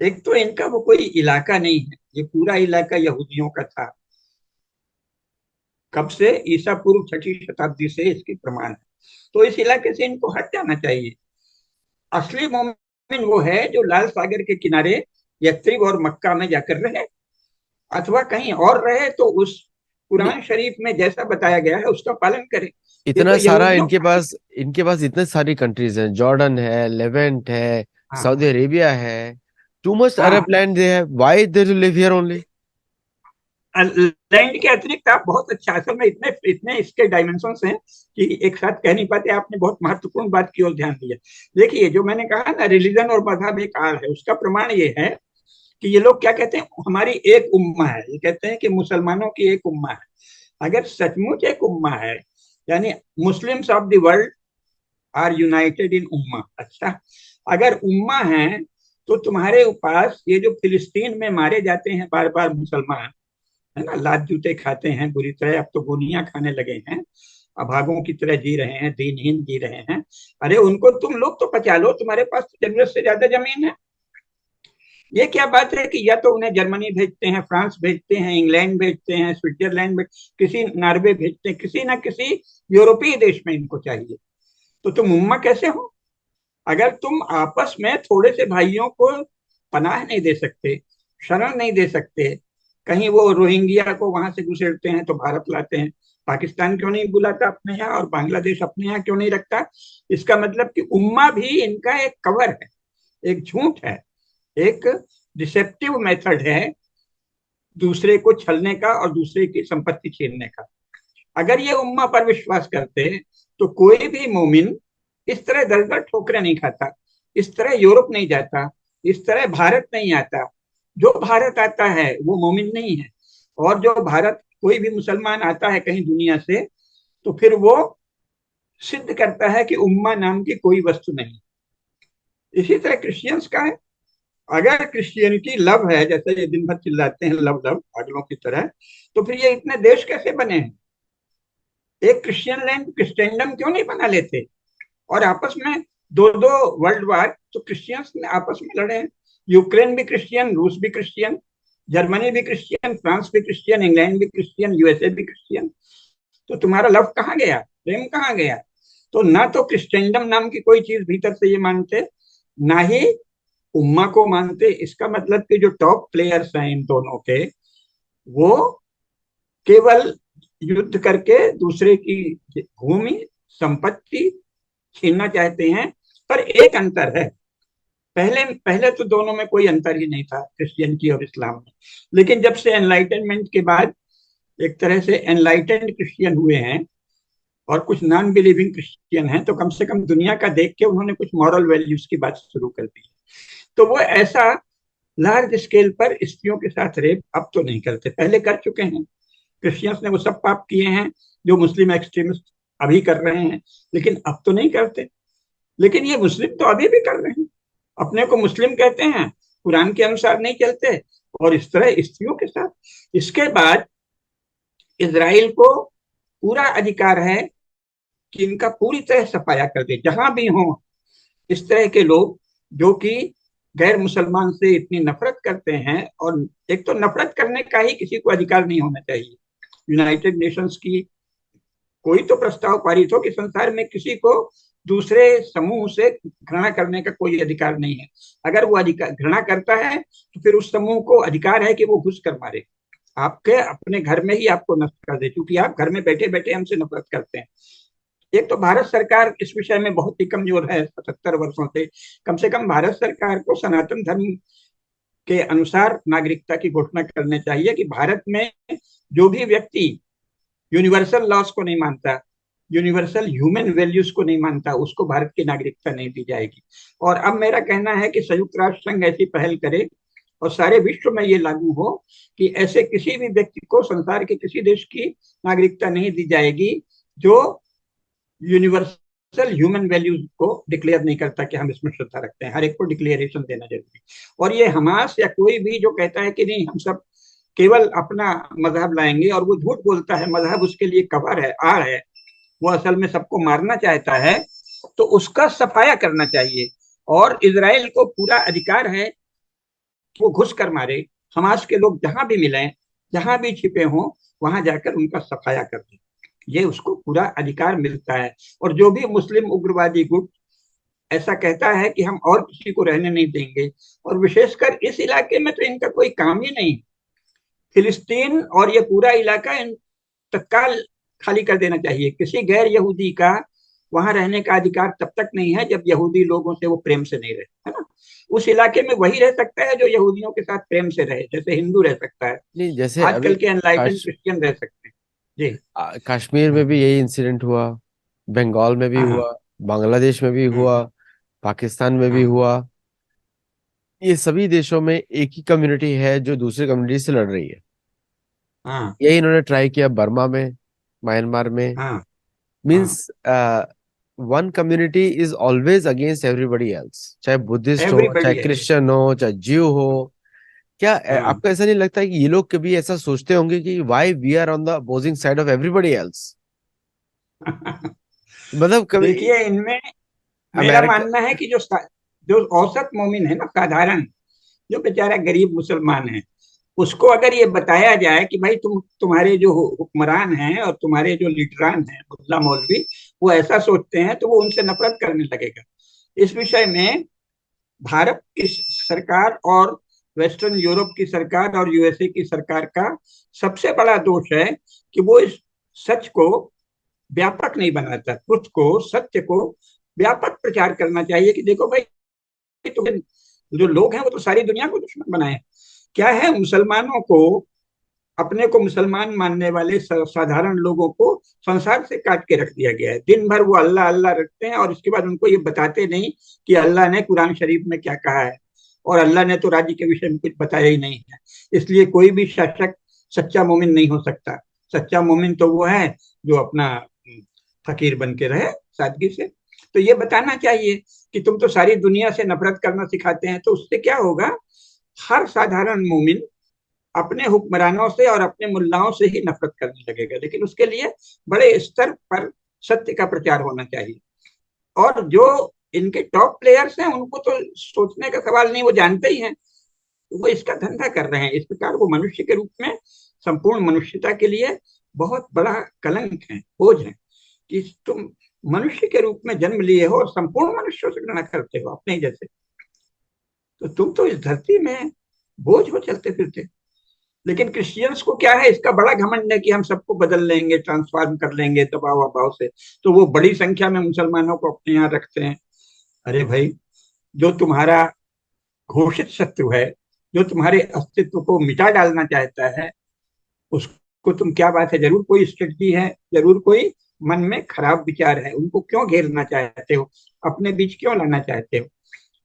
एक तो इनका वो कोई इलाका नहीं है, ये पूरा इलाका यहूदियों का था, कब से, ईसा पूर्व 6ठी शताब्दी से इसके प्रमाण है। तो इस इलाके से इनको हट जाना चाहिए। असली मोमिन वो है जो लाल सागर के किनारे यथरिब और मक्का में जाकर रहे, अथवा कहीं और रहे तो उस नहीं, कुरान शरीफ में जैसा बताया गया है उसका पालन करे। ये तो इतना सारा यहूदियों इनके का है। पास, इनके पास इतने सारी कंट्रीज हैं, जॉर्डन है, लेवेंट है, सऊदी हाँ अरेबिया है, टू मच हाँ। अरब लैंड दे है, why they to live here only? Land के अतिरिक्त आप बहुत अच्छा, असल में इतने इतने इसके डायमेंशन हैं कि एक साथ कह नहीं पाते। आपने बहुत महत्वपूर्ण बात की ओर ध्यान दिया। देखिए, जो मैंने कहा ना, रिलीजन और मजहब एक आड़ है, उसका प्रमाण ये है कि ये लोग क्या कहते हैं, हमारी एक उम्मा है, ये कहते हैं कि मुसलमानों की एक उम्मा है। अगर सचमुच एक उम्मा है, यानी Muslims of the world are united in उम्मा, अच्छा, अगर उम्मा है, तो तुम्हारे पास ये जो फिलिस्तीन में मारे जाते हैं बार बार मुसलमान, है ना, लात जूते खाते हैं बुरी तरह, अब तो गोलियां खाने लगे हैं, अभागों की तरह जी रहे हैं, दीनहीन जी रहे हैं, अरे उनको तुम लोग तो बचा लो, तुम्हारे पास तो जरूरत से ज्यादा जमीन है। ये क्या बात है कि या तो उन्हें जर्मनी भेजते हैं, फ्रांस भेजते हैं, इंग्लैंड भेजते हैं, स्विट्जरलैंड भेज, किसी नॉर्वे भेजते हैं, किसी ना किसी यूरोपीय देश में इनको चाहिए। तो तुम उम्मा कैसे हो? अगर तुम आपस में थोड़े से भाइयों को पनाह नहीं दे सकते, शरण नहीं दे सकते, कहीं वो रोहिंग्या को वहां से घुसेड़ते हैं तो भारत लाते हैं, पाकिस्तान क्यों नहीं बुलाता अपने यहाँ, और बांग्लादेश अपने यहाँ क्यों नहीं रखता? इसका मतलब कि उम्मा भी इनका एक कवर है, एक झूठ है, एक डिसेप्टिव मेथड है दूसरे को छलने का और दूसरे की संपत्ति छीनने का। अगर ये उम्मा पर विश्वास करते तो कोई भी मोमिन इस तरह दर दर ठोकरें नहीं खाता, इस तरह यूरोप नहीं जाता, इस तरह भारत नहीं आता। जो भारत आता है वो मोमिन नहीं है। और जो भारत कोई भी मुसलमान आता है कहीं दुनिया से, तो फिर वो सिद्ध करता है कि उम्मा नाम की कोई वस्तु नहीं। इसी तरह क्रिश्चियंस का है। अगर क्रिश्चियनिटी लव है, जैसे ये दिन भर चिल्लाते हैं लव लव पागलों की तरह, तो फिर ये इतने देश कैसे बने हैं? एक क्रिश्चियन लैंड क्रिश्चियनडम क्यों नहीं बना लेते? और आपस में दो दो वर्ल्ड वार तो क्रिश्चियंस ने आपस में लड़े हैं। यूक्रेन भी क्रिश्चियन, रूस भी क्रिश्चियन, जर्मनी भी क्रिश्चियन, फ्रांस भी क्रिश्चियन, इंग्लैंड भी क्रिश्चियन, यूएसए भी क्रिश्चियन। तो तुम्हारा लव कहाँ गया, प्रेम कहाँ गया? तो ना तो क्रिश्चियनडम नाम की कोई चीज भीतर से ये मानते, ना ही उम्मा को मानते। इसका मतलब कि जो टॉप प्लेयर्स हैं इन दोनों के, वो केवल युद्ध करके दूसरे की भूमि संपत्ति छीनना चाहते हैं। पर एक अंतर है, पहले पहले तो दोनों में कोई अंतर ही नहीं था, क्रिश्चियनिटी और इस्लाम में। लेकिन जब से एनलाइटनमेंट के बाद एक तरह से एनलाइटेंड क्रिश्चियन हुए हैं और कुछ नॉन बिलीविंग क्रिश्चियन हैं, तो कम से कम दुनिया का देख के उन्होंने कुछ मॉरल वैल्यूज की बात शुरू कर दी। तो वो ऐसा लार्ज स्केल पर स्त्रियों के साथ रेप अब तो नहीं करते, पहले कर चुके हैं। क्रिश्चियंस ने वो सब पाप किए हैं जो मुस्लिम एक्सट्रीमिस्ट अभी कर रहे हैं, लेकिन अब तो नहीं करते। लेकिन ये मुस्लिम तो अभी भी कर रहे हैं, अपने को मुस्लिम कहते हैं, कुरान के अनुसार नहीं चलते, और इस तरह स्त्रियों के साथ। इसके बाद इजराइल को पूरा अधिकार है कि इनका पूरी तरह सफाया कर दे, जहां भी हो इस तरह के लोग जो कि गैर मुसलमान से इतनी नफरत करते हैं। और एक तो नफरत करने का ही किसी को अधिकार नहीं होना चाहिए। यूनाइटेड नेशंस की कोई तो प्रस्ताव पारित हो कि संसार में किसी को दूसरे समूह से घृणा करने का कोई अधिकार नहीं है। अगर वो अधिकार घृणा करता है तो फिर उस समूह को अधिकार है कि वो घुस कर मारे, आपके अपने घर में ही आपको नष्ट कर दे, क्योंकि आप घर में बैठे बैठे हमसे नफरत करते हैं। एक तो भारत सरकार इस विषय में बहुत ही कमजोर है 77 वर्षों से। कम भारत सरकार को सनातन धर्म के अनुसार नागरिकता की घोषणा करनी चाहिए कि भारत में जो भी व्यक्ति यूनिवर्सल लॉस को नहीं मानता, यूनिवर्सल ह्यूमन वैल्यूज को नहीं मानता, उसको भारत की नागरिकता नहीं दी जाएगी। और अब मेरा कहना है कि संयुक्त राष्ट्र संघ ऐसी पहल करे और सारे विश्व में ये लागू हो कि ऐसे किसी भी व्यक्ति को संसार के किसी देश की नागरिकता नहीं दी जाएगी जो यूनिवर्सल ह्यूमन वैल्यूज को डिक्लेयर नहीं करता कि हम इसमें श्रद्धा रखते हैं। हर एक को डिक्लेरेशन देना जरूरी। और ये हमास या कोई भी जो कहता है कि नहीं हम सब केवल अपना मजहब लाएंगे, और वो झूठ बोलता है, मजहब उसके लिए कवर है, आड़ है, वो असल में सबको मारना चाहता है, तो उसका सफाया करना चाहिए। और इजराइल को पूरा अधिकार है कि वो घुस कर मारे, हमास के लोग जहां भी मिले, जहां भी छिपे हों, वहां जाकर उनका सफाया कर दे। ये उसको पूरा अधिकार मिलता है। और जो भी मुस्लिम उग्रवादी गुट ऐसा कहता है कि हम और किसी को रहने नहीं देंगे, और विशेषकर इस इलाके में तो इनका कोई काम ही नहीं, फिलिस्तीन और ये पूरा इलाका इन तत्काल खाली कर देना चाहिए। किसी गैर यहूदी का वहां रहने का अधिकार तब तक नहीं है जब यहूदी लोगों से वो प्रेम से नहीं रहे, है ना। उस इलाके में वही रह सकता है जो यहूदियों के साथ प्रेम से रहे, जैसे हिंदू रह सकता है, नहीं, जैसे अभी आजकल के एनलाइटेंड क्रिश्चियन रह सकते हैं। जी। कश्मीर में भी यही इंसिडेंट हुआ, बंगाल में भी हाँ हुआ, बांग्लादेश में भी हाँ हुआ, पाकिस्तान में भी हाँ हुआ। ये सभी देशों में एक ही कम्युनिटी है जो दूसरी कम्युनिटी से लड़ रही है। हाँ यही इन्होंने ट्राई किया बर्मा में, म्यांमार में। हाँ हाँ। Means one community is always against everybody else, चाहे बुद्धिस्ट हो, चाहे एवरीबडी है। क्रिश्चियन हो, चाहे ज्यू हो। क्या हाँ। आपको ऐसा नहीं लगता है कि ये लोग कभी ऐसा सोचते होंगे कि why we are on the opposing side of everybody else? मतलब कभी देखिए, इनमें मेरा अमेरिका। मानना है कि जो औसत मोमिन है ना, साधारण, जो बेचारा गरीब मुसलमान है, उसको अगर ये बताया जाए कि भाई तुम्हारे जो हुक्मरान हैं और तुम्हारे जो लीडरान हैं मुल्ला मौलवी, वो ऐसा सोचते हैं, तो वो उनसे नफरत करने लगेगा। इस विषय में भारत की सरकार और वेस्टर्न यूरोप की सरकार और यूएसए की सरकार का सबसे बड़ा दोष है कि वो इस सच को व्यापक नहीं बनाता। ट्रुथ को, सत्य को व्यापक प्रचार करना चाहिए कि देखो भाई, तुम्हें जो लोग हैं वो तो सारी दुनिया को दुश्मन बनाए। क्या है, मुसलमानों को अपने को मुसलमान मानने वाले साधारण लोगों को संसार से काट के रख दिया गया है। दिन भर वो अल्लाह अल्लाह रखते हैं और इसके बाद उनको ये बताते नहीं कि अल्लाह ने कुरान शरीफ में क्या कहा है, और अल्लाह ने तो राज्य के विषय में कुछ बताया ही नहीं है। इसलिए कोई भी शासक सच्चा मोमिन नहीं हो सकता। सच्चा मोमिन तो वो है जो अपना फकीर बन के रहे सादगी से। तो ये बताना चाहिए कि तुम तो सारी दुनिया से नफरत करना सिखाते हैं, तो उससे क्या होगा, हर साधारण मोमिन अपने हुक्मरानों से और अपने मुल्लाओं से ही नफरत करने लगेगा। लेकिन उसके लिए बड़े स्तर पर सत्य का प्रचार होना चाहिए। और जो इनके टॉप प्लेयर्स हैं उनको तो सोचने का सवाल नहीं, वो जानते ही हैं, वो इसका धंधा कर रहे हैं। इस प्रकार वो मनुष्य के रूप में संपूर्ण मनुष्यता के लिए बहुत बड़ा कलंक है, बोझ है कि तुम मनुष्य के रूप में जन्म लिए हो और संपूर्ण मनुष्यों से घृणा करते हो अपने जैसे। तो तुम तो इस धरती में बोझ हो चलते फिरते। लेकिन क्रिश्चियंस को क्या है, इसका बड़ा घमंड है कि हम सबको बदल लेंगे, ट्रांसफॉर्म कर लेंगे दबाव अभाव से। तो वो बड़ी संख्या में मुसलमानों को अपने यहाँ रखते हैं। अरे भाई, जो तुम्हारा घोषित शत्रु है, जो तुम्हारे अस्तित्व को मिटा डालना चाहता है, उसको तुम, क्या बात है, जरूर कोई स्ट्रेटजी है, जरूर कोई मन में खराब विचार है, उनको क्यों घेरना चाहते हो, अपने बीच क्यों लाना चाहते हो,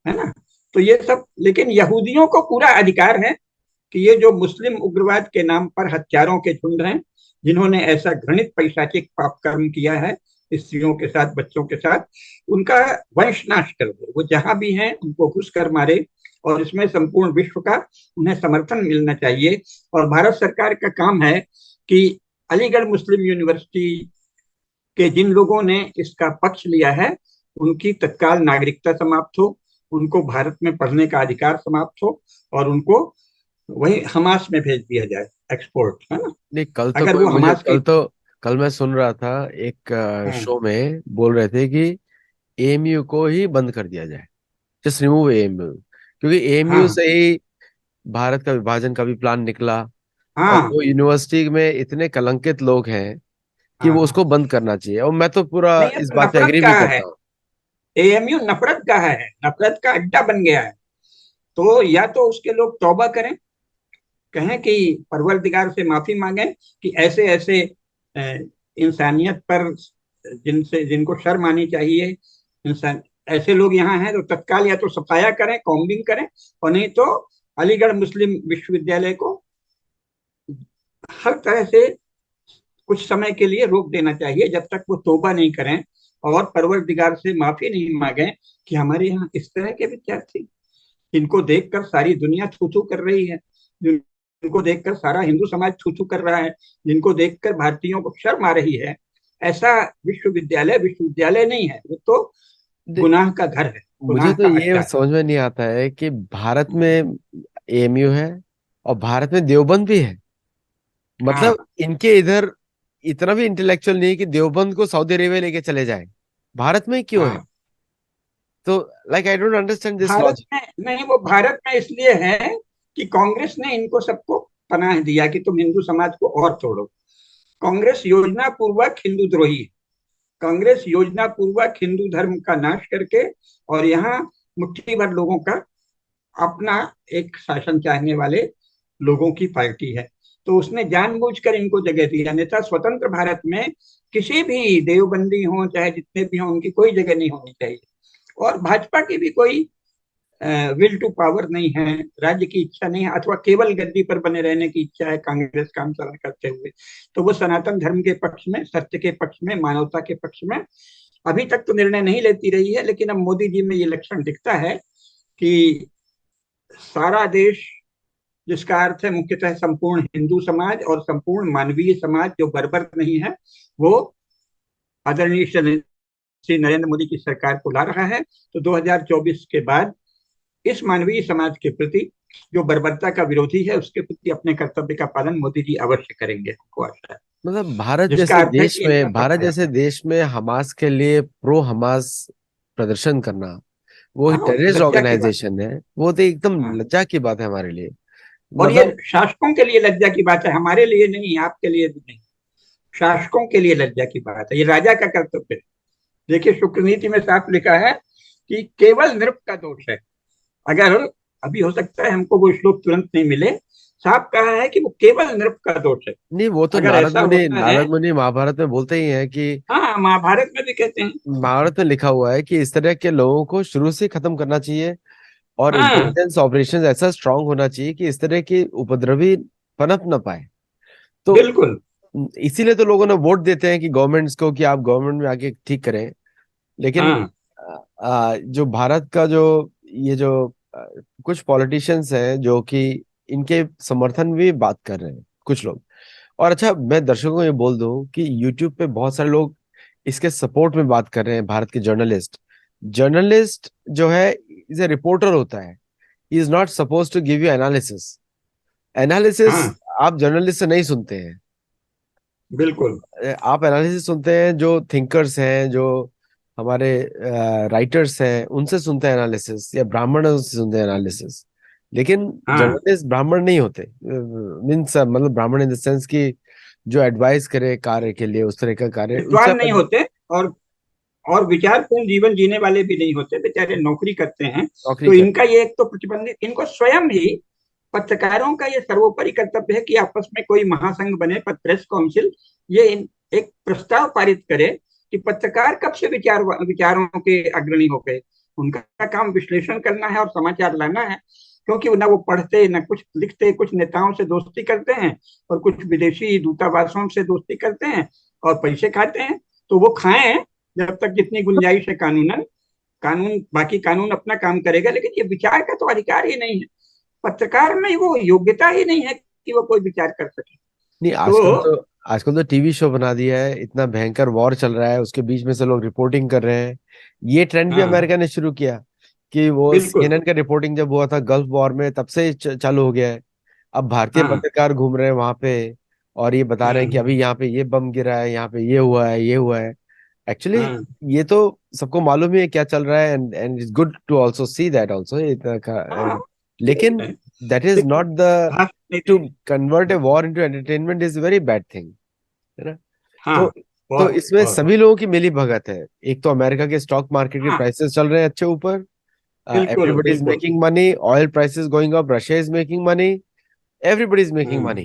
है ना। तो ये सब, लेकिन यहूदियों को पूरा अधिकार है कि ये जो मुस्लिम उग्रवाद के नाम पर हत्यारों के झुंड हैं, जिन्होंने ऐसा घृणित पैशाचिक पाप कर्म किया है स्त्रियों के साथ, बच्चों के साथ, उनका वंश नाश कर दे। वो जहां भी हैं उनको घुस कर मारे, और इसमें संपूर्ण विश्व का उन्हें समर्थन मिलना चाहिए। और भारत सरकार का काम है कि अलीगढ़ मुस्लिम यूनिवर्सिटी के जिन लोगों ने इसका पक्ष लिया है उनकी तत्काल नागरिकता समाप्त हो, उनको भारत में पढ़ने का अधिकार समाप्त हो, और उनको वही हमास में भेज दिया जाए, एक्सपोर्ट, है ना। नहीं, कल तो अगर कोई वो मुझे हमास की, कल मैं सुन रहा था एक हाँ शो में बोल रहे थे कि एएमयू को ही बंद कर दिया जाए, जस्ट रिमूव एएमयू, क्योंकि एएमयू हाँ से ही भारत का विभाजन का भी प्लान निकला। और हाँ वो यूनिवर्सिटी में इतने कलंकित लोग हैं कि हाँ वो हाँ। उसको बंद करना चाहिए, और मैं तो पूरा नहीं, ये इस तो बात पे नफरत एग्री का भी है। करता हूँ। एएमयू नफरत का है, नफरत का अड्डा बन गया है। तो या तो उसके लोग तौबा करें, कहें कि परवरदिगार से माफी मांगे कि ऐसे ऐसे इंसानियत पर जिनसे, जिनको शर्म आनी चाहिए, इंसान, ऐसे लोग यहाँ हैं, तो तत्काल या तो सफाया करें, कॉम्बिंग करें, और नहीं तो अलीगढ़ मुस्लिम विश्वविद्यालय को हर तरह से कुछ समय के लिए रोक देना चाहिए, जब तक वो तौबा नहीं करें और परवरदिगार से माफी नहीं मांगे कि हमारे यहाँ इस तरह के विद्यार्थी, जिनको देखकर सारी दुनिया थू थू कर रही है, जिनको देखकर सारा हिंदू समाज थू थू कर रहा है, जिनको देखकर भारतीयों को शर्म आ रही है, ऐसा विश्वविद्यालय विश्वविद्यालय नहीं है, वो तो दे- गुनाह का घर है, मुझे गुनाह तो का ये अड्डा है। समझ में नहीं आता है कि भारत में एएमयू है और भारत में देवबंद भी है। हाँ मतलब इनके इधर इतना भी इंटेलेक्चुअल नहीं है कि देवबंद को सऊदी अरेबिया लेके चले जाए, भारत में क्यों है? हाँ। तो like I don't understand this Bharat logic. में नहीं, वो भारत में इसलिए है कि कांग्रेस ने इनको सबको पनाह दिया कि तुम हिंदू समाज को और तोड़ो। कांग्रेस योजना पूर्वक हिंदू द्रोही है। कांग्रेस योजना पूर्वक हिंदू धर्म का नाश करके, और यहाँ मुट्ठी भर लोगों का अपना एक शासन चाहने वाले लोगों की पार्टी है। तो उसने जानबूझकर इनको जगह दी, अन्यथा स्वतंत्र भारत में किसी भी देवबंदी हो चाहे जितने भी हों, उनकी कोई जगह नहीं होनी चाहिए। और भाजपा की भी कोई विल टू पावर नहीं है, राज्य की इच्छा नहीं है, अथवा केवल गद्दी पर बने रहने की इच्छा है कांग्रेस का अनुसरण करते हुए। तो वो सनातन धर्म के पक्ष में, सत्य के पक्ष में, मानवता के पक्ष में अभी तक तो निर्णय नहीं लेती रही है। लेकिन अब मोदी जी में ये लक्षण दिखता है कि सारा देश, जिसका अर्थ है मुख्यतः संपूर्ण हिंदू समाज और संपूर्ण मानवीय समाज जो बर्बर नहीं है, वो आदरणीय श्री नरेंद्र मोदी की सरकार को ला रहा है। तो 2024 के बाद इस मानवीय समाज के प्रति, जो बर्बरता का विरोधी है, उसके प्रति अपने कर्तव्य का पालन मोदी जी अवश्य करेंगे, हमको आशा है। मतलब जिसका अर्थ है कि इनका भारत सफाया जैसे है। देश में हमास के लिए प्रो हमास प्रदर्शन करना, वो हाँ, वो तो टेररिस्ट लज्जा की बात ऑर्गेनाइजेशन है, वो तो एकदम है। हाँ। लज्जा की बात है हमारे लिए। और ये मतलब शासकों के लिए लज्जा की बात है, हमारे लिए नहीं, आपके लिए भी नहीं। शासकों के लिए लज्जा की बात है, ये राजा का कर्तव्य है। देखिए, शुक्र नीति में साफ लिखा है कि केवल नृप का दोष है। अगर, अभी हो सकता है हमको वो श्लोक तुरंत नहीं मिले, साफ कहा है कि वो केवल नृप का दोष है। नहीं, वो तो अगर ऐसा होता है, नारद मुनि महाभारत में बोलते ही हैं कि हाँ महाभारत में भी कहते हैं। महाभारत में लिखा हुआ है कि इस तरह के लोगों को शुरू से खत्म करना चाहिए, और हाँ इंटेलिजेंस ऑपरेशन ऐसा स्ट्रांग होना चाहिए कि इस तरह के उपद्रवी पनप ना पाए। तो बिल्कुल। इसीलिए तो लोगों ने वोट देते हैं कि गवर्नमेंट्स को, कि आप गवर्नमेंट में आके ठीक करें। लेकिन हाँ जो भारत का जो ये जो कुछ पॉलिटिशियंस हैं जो कि इनके समर्थन में भी बात कर रहे हैं कुछ लोग। और अच्छा, मैं दर्शकों को ये बोल दूं कि यूट्यूब पे बहुत सारे लोग इसके सपोर्ट में बात कर रहे हैं। भारत के जर्नलिस्ट जर्नलिस्ट जो है, इज ए रिपोर्टर होता है। He is not suppose to give you analysis. Analysis हाँ आप जर्नलिस्ट से नहीं सुनते हैं। बिल्कुल। आप एनालिसिस सुनते हैं जो थिंकर्स हैं, जो हमारे राइटर्स हैं, उनसे सुनते हैं एनालिसिस, या ब्राह्मणों से सुनते हैं एनालिसिस। लेकिन हाँ जर्नलिस्ट ब्राह्मण नहीं होते। मीन्स मतलब ब्राह्मण इन द सेंस कि जो एडवाइस करे कार्य के लिए, उस तरह का कार्य उनसे विद्वान नहीं अपन होते, और विचारपूर्ण जीवन जीने वाले भी नहीं होते, बेचारे नौकरी करते हैं। नौकरी तो कर। इनका ये एक तो प्रतिबंधित, इनको स्वयं ही पत्रकारों का ये सर्वोपरि कर्तव्य है कि आपस में कोई महासंघ बने, प्रेस काउंसिल, ये एक प्रस्ताव पारित करे कि पत्रकार कब से विचारों के अग्रणी हो गए। उनका काम विश्लेषण करना है और समाचार लाना है। क्योंकि ना वो पढ़ते, ना कुछ लिखते, कुछ नेताओं से दोस्ती करते हैं और कुछ विदेशी दूतावासों से दोस्ती करते हैं और पैसे खाते हैं। तो वो खाएं जब तक जितनी गुंजाइश है कानूनन, बाकी कानून अपना काम करेगा, लेकिन ये विचार का तो अधिकार ही नहीं है। पत्रकार में वो योग्यता ही नहीं है कि वो कोई विचार कर सके। नहीं, तो आजकल तो टीवी शो बना दिया है। इतना भयंकर वॉर चल रहा है, उसके बीच में से लोग रिपोर्टिंग कर रहे हैं। ये ट्रेंड भी हाँ अमेरिका ने शुरू किया कि वो बिल्कुल। सीएनएन का रिपोर्टिंग जब हुआ था गल्फ वॉर में, तब से चालू हो गया है। अब भारतीय हाँ पत्रकार घूम रहे हैं वहां पे, और ये बता रहे हैं कि हाँ अभी यहाँ पे ये बम गिरा है, यहाँ पे ये हुआ है, ये हुआ है। एक्चुअली हाँ ये तो सबको मालूम ही है क्या चल रहा है, and and it's good to also see that also. हाँ ठीक लेकिन है। दैट इज लेकिन नॉट द भाषण नहीं टू देनी। Convert a war into entertainment is very bad thing, है ना। हाँ तो बहुत इसमें बहुत। सभी लोगों की मिली भगत है। एक तो अमेरिका के स्टॉक मार्केट के हाँ प्राइसेस चल रहे हैं अच्छे ऊपर, बिल्कुल एवरीबडी इज बिल्कुल। Making money, oil prices going up, Russia is making money, everybody is making hmm money.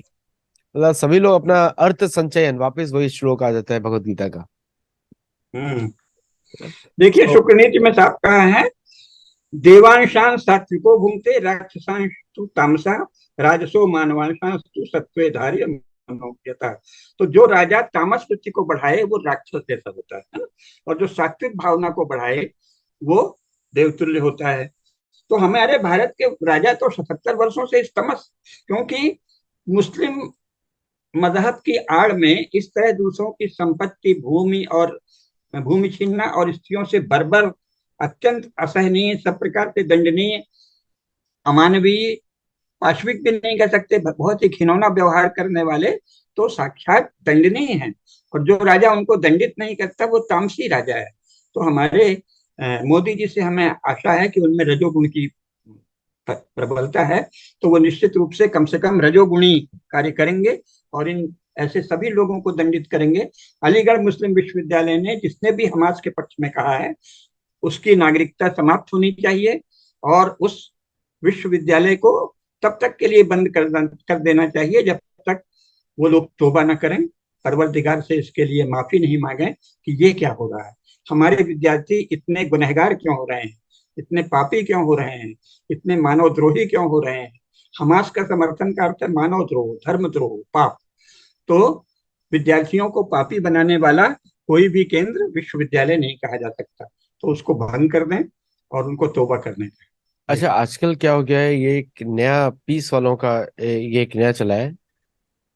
मतलब सभी लोग अपना अर्थ संचयन, वापस वही श्लोक आ जाता है भगवत गीता का। हम्म। देखिए, तो शुक्रनीति में साफ कहा है, देवांशान सात्विको भुंक्ते राक्षसांश तु तामसा राजसो मानवांशांश तु सत्वे धार्य मनोज्ञता। तो जो राजा तामस वृत्ति को बढ़ाए वो राक्षस जैसा होता है ना? और जो सात्विक भावना को बढ़ाए वो देवतुल्य होता है। तो हमारे भारत के राजा तो 77 वर्षों से इस तमस, क्योंकि मुस्लिम मजहब की आड़ में इस तरह दूसरों की संपत्ति, भूमि छीनना और स्त्रियों से बर्बर, अत्यंत असहनीय, सब प्रकार से दंडनीय, अमानवीय, पाशविक भी नहीं कह सकते, बहुत ही घिनौना व्यवहार करने वाले तो साक्षात दंडनीय हैं। और जो राजा उनको दंडित नहीं करता वो तामसी राजा है। तो हमारे मोदी जी से हमें आशा है कि उनमें रजोगुण की प्रबलता है, तो वो निश्चित रूप से कम रजोगुणी कार्य करेंगे और इन ऐसे सभी लोगों को दंडित करेंगे। अलीगढ़ मुस्लिम विश्वविद्यालय ने जिसने भी हमास के पक्ष में कहा है उसकी नागरिकता समाप्त होनी चाहिए, और उस विश्वविद्यालय को तब तक के लिए बंद कर देना चाहिए जब तक वो लोग तौबा न करें, परवरदिगार से इसके लिए माफी नहीं मांगे कि ये क्या हो रहा है। हमारे विद्यार्थी इतने गुनहगार क्यों हो रहे हैं, इतने पापी क्यों हो रहे हैं, इतने मानवद्रोही क्यों हो रहे हैं। हमास का समर्थन का अर्थ है मानवद्रोह, धर्मद्रोह, पाप। तो विद्यार्थियों को पापी बनाने वाला कोई भी केंद्र विश्वविद्यालय नहीं कहा जा सकता। तो उसको भंग कर दें और उनको तौबा करने दें। अच्छा, आजकल क्या हो गया है, ये एक नया पीस वालों का ये एक नया चला है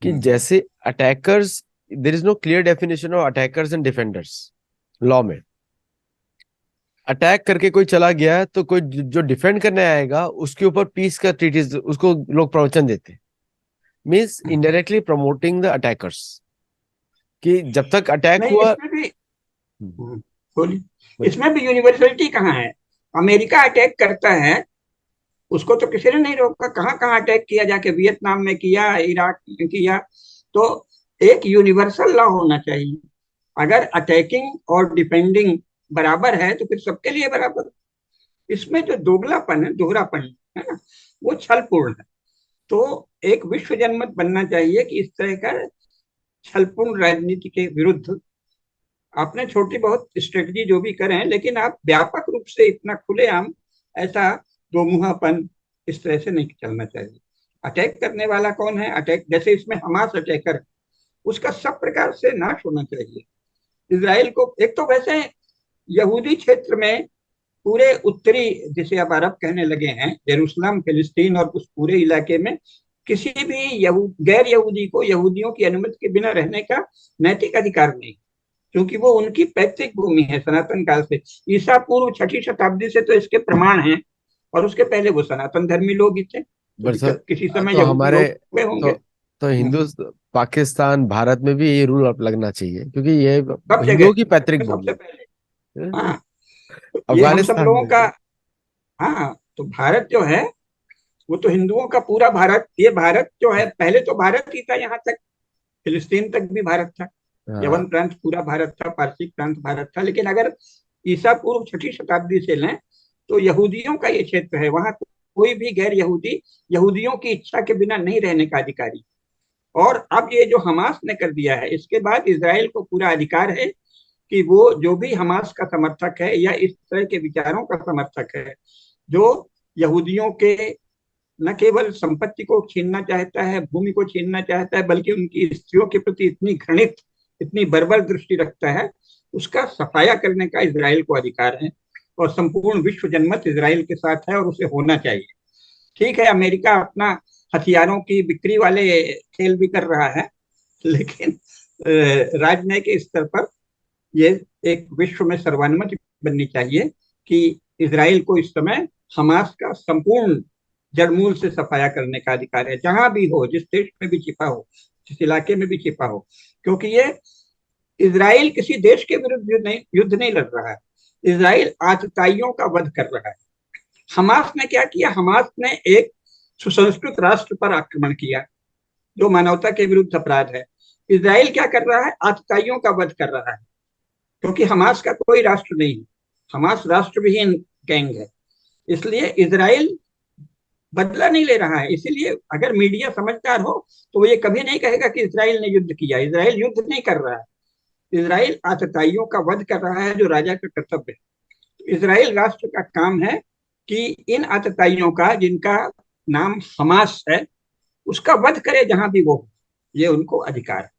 कि हम्म, जैसे attackers, there is no clear definition of attackers and defenders law में। अटैक करके कोई चला गया तो कोई जो डिफेंड करने आएगा उसके ऊपर पीस का ट्रीटिस उसको लोग प्रवचन देते, means indirectly promoting the attackers, कि जब तक अटैक नहीं हुआ। इसमें भी, हम्म, बोलिए, बोलिए। इसमें भी यूनिवर्सलिटी कहाँ है। अमेरिका अटैक करता है, उसको तो किसी ने नहीं रोका। कहाँ कहाँ अटैक किया, जाके वियतनाम में किया, इराक में किया। तो एक यूनिवर्सल लॉ होना चाहिए। अगर अटैकिंग और डिफेंडिंग बराबर है तो फिर सबके लिए बराबर। इसमें जो दोगलापन है, दोहरापन है ना, वो छलपूर्ण है। तो एक विश्व जनमत बनना चाहिए कि इस तरह का छलपूर्ण राजनीति के विरुद्ध आपने छोटी बहुत स्ट्रेटजी जो भी करें, लेकिन आप व्यापक रूप से इतना खुलेआम ऐसा दोमुहापन इस तरह से नहीं चलना चाहिए। अटैक करने वाला कौन है, अटैक जैसे इसमें हमास अटैकर, उसका सब प्रकार से नाश होना चाहिए। इसराइल को एक तो वैसे यहूदी क्षेत्र में पूरे उत्तरी, जिसे अब अरब कहने लगे हैं, यरूशलेम, फिलिस्तीन और उस पूरे इलाके में किसी भी गैर यहूदी को यहूदियों की अनुमति के बिना रहने का नैतिक अधिकार नहीं, क्योंकि वो उनकी पैतृक भूमि है सनातन काल से। ईसा पूर्व 6ठी शताब्दी से तो इसके प्रमाण हैं, और उसके पहले वो सनातन धर्मी लोग ही थे, बट सर, तो किसी समय तो यहूदी हमारे लोग हुए तो होंगे। तो हिंदू पाकिस्तान भारत में भी ये रूल लगना चाहिए, क्योंकि ये सब हिंदुओं जगह की पैतृक सबसे भूमि पहले। है। हाँ, तो ये हम सब अफगानिस्तान लोगों में का। भी। हाँ, तो भारत जो है वो तो हिंदुओं का पूरा भारत, ये भारत जो है पहले तो भारत ही था, यहाँ तक फिलिस्तीन तक भी भारत था, हाँ, यवन प्रांत पूरा भारत था, पारसिक प्रांत भारत था। लेकिन अगर ईसा पूर्व 6ठी शताब्दी से लें तो यहूदियों का ये क्षेत्र है, वहां कोई भी गैर यहूदी यहूदियों की इच्छा के बिना नहीं रहने का अधिकारी। और अब ये जो हमास ने कर दिया है, इसके बाद इसराइल को पूरा अधिकार है कि वो जो भी हमास का समर्थक है या इस तरह के विचारों का समर्थक है, जो यहूदियों के न केवल संपत्ति को छीनना चाहता है, भूमि को छीनना चाहता है, बल्कि उनकी स्त्रियों के प्रति इतनी घृणित, इतनी बर्बर दृष्टि रखता है, उसका सफाया करने का इसराइल को अधिकार है। और संपूर्ण विश्व जनमत इसराइल के साथ है और उसे होना चाहिए। ठीक है, अमेरिका अपना हथियारों की बिक्री वाले खेल भी कर रहा है, लेकिन राजनयिक स्तर पर ये एक विश्व में सर्वानुमति बननी चाहिए कि इसराइल को इस समय हमास का संपूर्ण जड़मूल से सफाया करने का अधिकार है, जहां भी हो, जिस देश में भी छिपा हो, जिस इलाके में भी छिपा हो। क्योंकि ये इसराइल किसी देश के विरुद्ध युद्ध नहीं लड़ रहा है, इसराइल आतताइयों का वध कर रहा है। हमास ने क्या किया, हमास ने एक सुसंस्कृत राष्ट्र पर आक्रमण किया, जो मानवता के विरुद्ध अपराध है। इसराइल क्या कर रहा है, आतताइयों का वध कर रहा है, क्योंकि हमास का कोई राष्ट्र नहीं है, हमास राष्ट्रविहीन गैंग है। इसलिए इसराइल बदला नहीं ले रहा है। इसीलिए अगर मीडिया समझदार हो तो वो ये कभी नहीं कहेगा कि इसराइल ने युद्ध किया। इसराइल युद्ध नहीं कर रहा है, इसराइल आतताइयों का वध कर रहा है, जो राजा का कर्तव्य है। इसराइल राष्ट्र का काम है कि इन आतताइयों का, जिनका नाम हमास है, उसका वध करे जहां भी वो हो। ये उनको अधिकार है,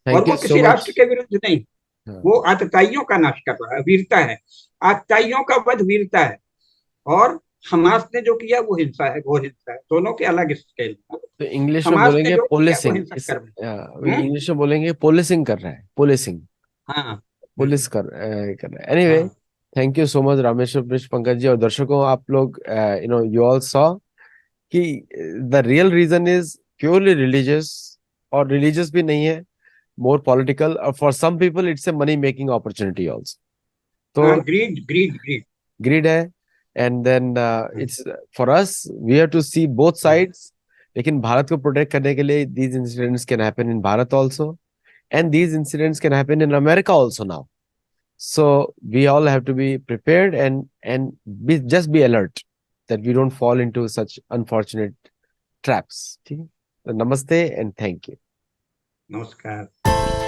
और थैंक यू वो सो किसी मच। राष्ट्र के विरुद्ध नहीं, वो आतताइयों का नाश कर रहा है, वीरता है। आतताइयों का वध वीरता है, और हमास ने जो किया वो हिंसा है, घोर हिंसा है। दोनों के अलग स्केल। तो इंग्लिश में हमास ने बोलेंगे जो किया वो पुलिसिंग, हिंसक इस कर्म है। इंग्लिश में बोलेंगे पुलिसिंग कर रहा है, पुलिसिंग, हाँ। पुलिस कर रहा है। एनीवे, हाँ। Thank you so much Rameshwar पृष्ठ पंकज जी, और दर्शकों, आप लोग यू ऑल सॉ कि the real reason is purely religious, और रिलीजियस भी नहीं है, मोर पॉलिटिकल, और for some people it's a money making opportunity also. हाँ, तो ग्रीड ग्रीड ग्रीड। ग्रीड है, and then it's for us, we have to see both sides. लेकिन भारत को प्रोटेक्ट करने के लिए these incidents can happen in Bharat also, and these incidents can happen in America also now. So we all have to be prepared, and just be alert that we don't fall into such unfortunate traps. ठीक है? So, namaste and thank you. नमस्कार।